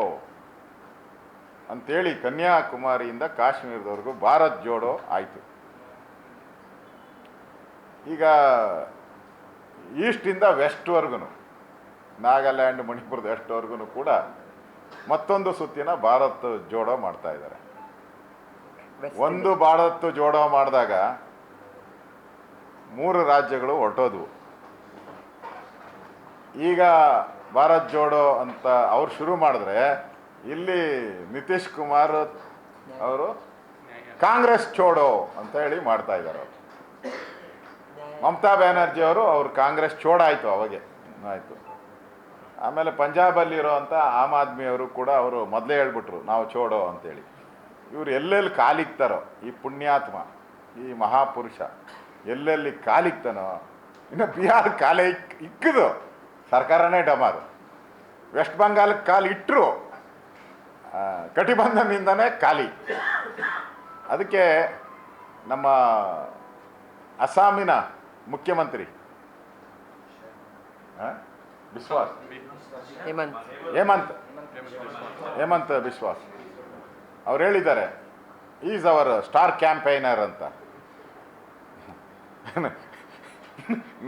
ಅಂತೇಳಿ ಕನ್ಯಾಕುಮಾರಿಯಿಂದ ಕಾಶ್ಮೀರದವರೆಗೂ ಭಾರತ್ ಜೋಡೋ ಆಯಿತು. ಈಗ ಈಸ್ಟಿಂದ ವೆಸ್ಟ್ವರೆಗೂ, ನಾಗಾಲ್ಯಾಂಡ್, ಮಣಿಪುರದ ವೆಸ್ಟ್ವರೆಗೂ ಕೂಡ ಮತ್ತೊಂದು ಸುತ್ತಿನ ಭಾರತ್ ಜೋಡೋ ಮಾಡ್ತಾ ಇದ್ದಾರೆ. ಒಂದು ಭಾರತ್ ಜೋಡೋ ಮಾಡಿದಾಗ 3 ರಾಜ್ಯಗಳು ಹೊರಟೋದ್ವು. ಈಗ ಭಾರತ್ ಜೋಡೋ ಅಂತ ಅವ್ರು ಶುರು ಮಾಡಿದ್ರೆ ಇಲ್ಲಿ ನಿತೀಶ್ ಕುಮಾರ್ ಅವರು ಕಾಂಗ್ರೆಸ್ ಚೋಡೋ ಅಂತ ಹೇಳಿ ಮಾಡ್ತಾ ಇದ್ದಾರೆ. ಅವರು ಮಮತಾ ಬ್ಯಾನರ್ಜಿ ಅವರು ಕಾಂಗ್ರೆಸ್ ಚೋಡ ಆಯಿತು, ಅವಾಗೆ ಆಯಿತು. ಆಮೇಲೆ ಪಂಜಾಬಲ್ಲಿರೋ ಅಂಥ ಆಮ್ ಆದ್ಮಿಯವರು ಕೂಡ ಅವರು ಮೊದಲೇ ಹೇಳ್ಬಿಟ್ರು ನಾವು ಚೋಡೋ ಅಂತೇಳಿ. ಇವರು ಎಲ್ಲೆಲ್ಲಿ ಕಾಲಿಕ್ತಾರೋ ಈ ಪುಣ್ಯಾತ್ಮ, ಈ ಮಹಾಪುರುಷ ಎಲ್ಲೆಲ್ಲಿ ಕಾಲಿಕ್ತಾನೋ. ಇನ್ನು ಬಿಹಾರ್ ಕಾಲೇ ಇಕ್ಕದು ಸರ್ಕಾರನೇ ಡಮಾರು. ವೆಸ್ಟ್ ಬೆಂಗಾಲಕ್ಕೆ ಕಾಲು ಇಟ್ಟರು ಕಟಿಬಂಧನಿಂದನೇ ಖಾಲಿ. ಅದಕ್ಕೆ ನಮ್ಮ ಅಸ್ಸಾಮಿನ ಮುಖ್ಯಮಂತ್ರಿ ಬಿಸ್ವಾಸ್, ಹೇಮಂತ್ ಬಿಸ್ವಾಸ್ ಅವ್ರು ಹೇಳಿದ್ದಾರೆ ಈಸ್ ಅವರ್ ಸ್ಟಾರ್ ಕ್ಯಾಂಪೈನರ್ ಅಂತ.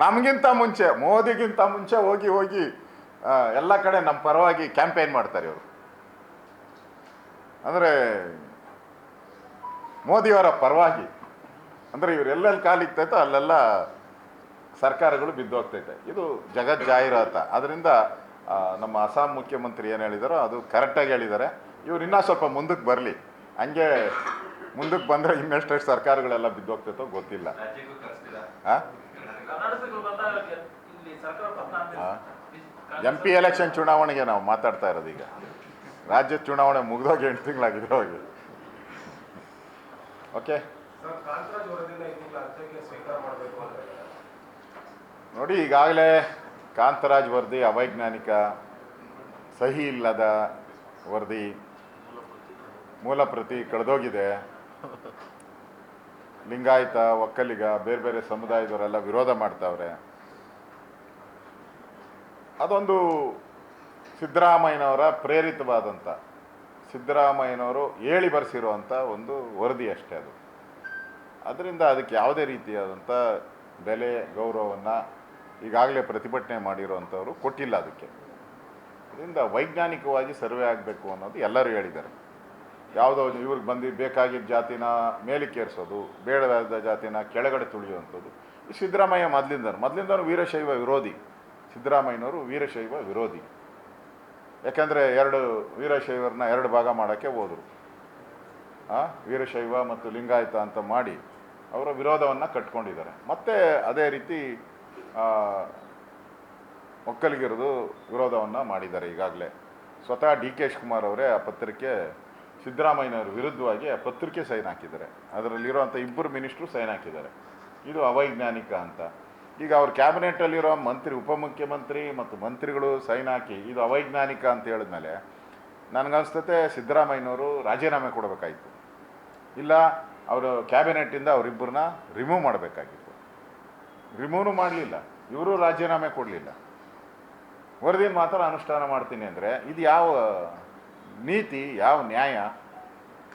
ನಮಗಿಂತ ಮುಂಚೆ, ಮೋದಿಗಿಂತ ಮುಂಚೆ ಹೋಗಿ ಎಲ್ಲ ಕಡೆ ನಮ್ಮ ಪರವಾಗಿ ಕ್ಯಾಂಪೇನ್ ಮಾಡ್ತಾರೆ ಇವರು. ಅಂದರೆ ಮೋದಿಯವರ ಪರವಾಗಿ. ಅಂದರೆ ಇವರು ಎಲ್ಲೆಲ್ಲಿ ಕಾಲಿಕ್ತೈತೋ ಅಲ್ಲೆಲ್ಲ ಸರ್ಕಾರಗಳು ಬಿದ್ದೋಗ್ತೈತೆ. ಇದು ಜಗಜ್ಜಾಹಿರಾತ. ಅದರಿಂದ ನಮ್ಮ ಅಸ್ಸಾಂ ಮುಖ್ಯಮಂತ್ರಿ ಏನು ಹೇಳಿದಾರೋ ಅದು ಕರೆಕ್ಟಾಗಿ ಹೇಳಿದ್ದಾರೆ. ಇವ್ರು ಇನ್ನೂ ಸ್ವಲ್ಪ ಮುಂದಕ್ಕೆ ಬರಲಿ. ಹಂಗೆ ಮುಂದಕ್ಕೆ ಬಂದರೆ ಇನ್ನೆಷ್ಟೆಷ್ಟು ಸರ್ಕಾರಗಳೆಲ್ಲ ಬಿದ್ದೋಗ್ತೈತೋ ಗೊತ್ತಿಲ್ಲ. MP ಎಲೆಕ್ಷನ್ ಚುನಾವಣೆಗೆ ನಾವು ಮಾತಾಡ್ತಾ ಇರೋದು. ಈಗ ರಾಜ್ಯದ ಚುನಾವಣೆ ಮುಗಿದೋಗಿ 8 ತಿಂಗಳಾಗಿದೆ ಹೋಗಿ. ಓಕೆ ನೋಡಿ, ಈಗಾಗಲೇ ಕಾಂತರಾಜ್ ವರದಿ ಅವೈಜ್ಞಾನಿಕ, ಸಹಿ ಇಲ್ಲದ ವರದಿ, ಮೂಲ ಪ್ರತಿ ಕಳೆದೋಗಿದೆ. ಲಿಂಗಾಯತ ಒಕ್ಕಲಿಗ ಬೇರೆ ಬೇರೆ ಸಮುದಾಯದವರೆಲ್ಲ ವಿರೋಧ ಮಾಡ್ತಾವ್ರೆ. ಅದೊಂದು ಸಿದ್ದರಾಮಯ್ಯನವರ ಪ್ರೇರಿತವಾದಂಥ, ಸಿದ್ದರಾಮಯ್ಯನವರು ಹೇಳಿ ಬರೆಸಿರುವಂಥ ಒಂದು ವರದಿ ಅಷ್ಟೇ ಅದು. ಅದರಿಂದ ಅದಕ್ಕೆ ಯಾವುದೇ ರೀತಿಯಾದಂಥ ಬೆಲೆ ಗೌರವವನ್ನು ಈಗಾಗಲೇ ಪ್ರತಿಭಟನೆ ಮಾಡಿರುವಂಥವರು ಕೊಟ್ಟಿಲ್ಲ ಅದಕ್ಕೆ. ಇದರಿಂದ ವೈಜ್ಞಾನಿಕವಾಗಿ ಸರ್ವೆ ಆಗಬೇಕು ಅನ್ನೋದು ಎಲ್ಲರೂ ಹೇಳಿದ್ದಾರೆ. ಯಾವುದೋ ಇವ್ರಿಗೆ ಬೇಕಾಗಿದ್ದ ಜಾತಿನ ಮೇಲಕ್ಕೇರಿಸೋದು, ಬೇಡವಾದ ಜಾತಿನ ಕೆಳಗಡೆ ತುಳಿಯುವಂಥದ್ದು ಈ ಸಿದ್ದರಾಮಯ್ಯ ಮೊದಲಿಂದನೂ ವೀರಶೈವ ವಿರೋಧಿ. ಸಿದ್ದರಾಮಯ್ಯನವರು ವೀರಶೈವ ವಿರೋಧಿ. ಯಾಕೆಂದರೆ ವೀರಶೈವರನ್ನ 2 ಭಾಗ ಮಾಡೋಕ್ಕೆ ಹೋದರು. ವೀರಶೈವ ಮತ್ತು ಲಿಂಗಾಯತ ಅಂತ ಮಾಡಿ ಅವರ ವಿರೋಧವನ್ನು ಕಟ್ಕೊಂಡಿದ್ದಾರೆ. ಮತ್ತು ಅದೇ ರೀತಿ ಒಕ್ಕಲಿಗರದು ವಿರೋಧವನ್ನು ಮಾಡಿದ್ದಾರೆ. ಈಗಾಗಲೇ ಸ್ವತಃ DK ಶಿವಕುಮಾರ್ ಅವರೇ ಆ ಪತ್ರಕ್ಕೆ ಸಿದ್ದರಾಮಯ್ಯನವರ ವಿರುದ್ಧವಾಗಿ ಆ ಪತ್ರಿಕೆ ಸೈನ್ ಹಾಕಿದ್ದಾರೆ. ಅದರಲ್ಲಿರುವಂಥ 2 ಮಿನಿಸ್ಟ್ರು ಸೈನ್ ಹಾಕಿದ್ದಾರೆ. ಇದು ಅವೈಜ್ಞಾನಿಕ ಅಂತ. ಈಗ ಅವ್ರ ಕ್ಯಾಬಿನೆಟಲ್ಲಿರೋ ಉಪಮುಖ್ಯಮಂತ್ರಿ ಮತ್ತು ಮಂತ್ರಿಗಳು ಸೈನ್ ಹಾಕಿ ಇದು ಅವೈಜ್ಞಾನಿಕ ಅಂತ ಹೇಳಿದ್ಮೇಲೆ ನನಗನ್ಸ್ತತೆ ಸಿದ್ದರಾಮಯ್ಯನವರು ರಾಜೀನಾಮೆ ಕೊಡಬೇಕಾಯಿತು, ಇಲ್ಲ ಅವರು ಕ್ಯಾಬಿನೆಟ್ಟಿಂದ ಅವರಿಬ್ಬರನ್ನ ರಿಮೂವ್ ಮಾಡಬೇಕಾಗಿತ್ತು. ರಿಮೂವ್ನು ಮಾಡಲಿಲ್ಲ, ಇವರು ರಾಜೀನಾಮೆ ಕೊಡಲಿಲ್ಲ. ವರದಿನ ಮಾತ್ರ ಅನುಷ್ಠಾನ ಮಾಡ್ತೀನಿ ಅಂದರೆ ಇದು ಯಾವ ನೀತಿ, ಯಾವ ನ್ಯಾಯ?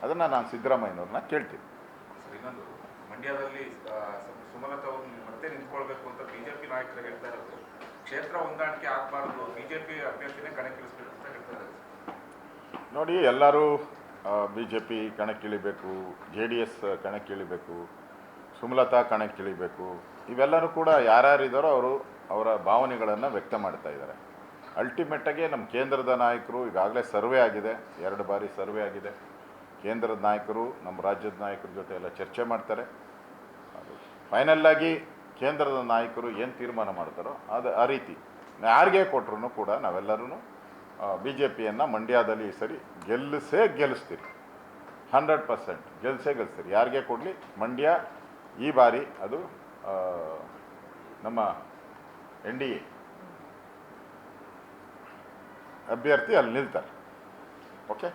ಅದನ್ನು ನಾನು ಸಿದ್ದರಾಮಯ್ಯನವ್ರನ್ನ ಕೇಳ್ತೀನಿ. ಇನ್ನೊಂದು, ಮಂಡ್ಯದಲ್ಲಿ ಸುಮಲತಾ ಅವರು ಮತ್ತೆ ನಿಂತ್ಕೊಳ್ಬೇಕು ಅಂತ ಬಿಜೆಪಿ ನಾಯಕರು ಹೇಳ್ತಾ ಇರೋದು, ಕ್ಷೇತ್ರ ಹೊಂದಾಣಿಕೆ ಆಗಬಾರ್ದು, ಬಿಜೆಪಿ ಅಭ್ಯರ್ಥಿನೇ ಕಣಕ್ಕಿಳಿಸ್ಬೇಕು ಅಂತ ಹೇಳ್ತಾ ಇದ್ದಾರೆ. ನೋಡಿ, ಎಲ್ಲರೂ BJP ಕಣಕ್ಕಿಳಿಬೇಕು, JDS ಕಣಕ್ಕಿಳಿಬೇಕು, ಸುಮಲತಾ ಕಣಕ್ಕಿಳಿಬೇಕು, ಇವೆಲ್ಲರೂ ಕೂಡ ಯಾರ್ಯಾರಿದ್ದಾರೋ ಅವರ ಭಾವನೆಗಳನ್ನು ವ್ಯಕ್ತ ಮಾಡ್ತಾ ಇದ್ದಾರೆ. ಅಲ್ಟಿಮೇಟಾಗಿ ನಮ್ಮ ಕೇಂದ್ರದ ನಾಯಕರು ಈಗಾಗಲೇ ಸರ್ವೆ ಆಗಿದೆ, 2 ಬಾರಿ ಸರ್ವೆ ಆಗಿದೆ. ಕೇಂದ್ರದ ನಾಯಕರು ನಮ್ಮ ರಾಜ್ಯದ ನಾಯಕರ ಜೊತೆ ಎಲ್ಲ ಚರ್ಚೆ ಮಾಡ್ತಾರೆ. ಅದು ಫೈನಲ್ಲಾಗಿ ಕೇಂದ್ರದ ನಾಯಕರು ಏನು ತೀರ್ಮಾನ ಮಾಡ್ತಾರೋ ಆ ರೀತಿ ಯಾರಿಗೆ ಕೊಟ್ಟರು ಕೂಡ ನಾವೆಲ್ಲರೂ BJPಯನ್ನು ಮಂಡ್ಯದಲ್ಲಿ ಈ ಸರಿ ಗೆಲ್ಲಿಸ್ತೀರಿ. 100% ಗೆಲ್ಲಿಸ್ತೀರಿ. ಯಾರಿಗೆ ಕೊಡಲಿ, ಮಂಡ್ಯ ಈ ಬಾರಿ ಅದು ನಮ್ಮ NDA ಅಭ್ಯರ್ಥಿ ಅಲ್ಲಿ ನಿಲ್ತಾರೆ. ಓಕೆ.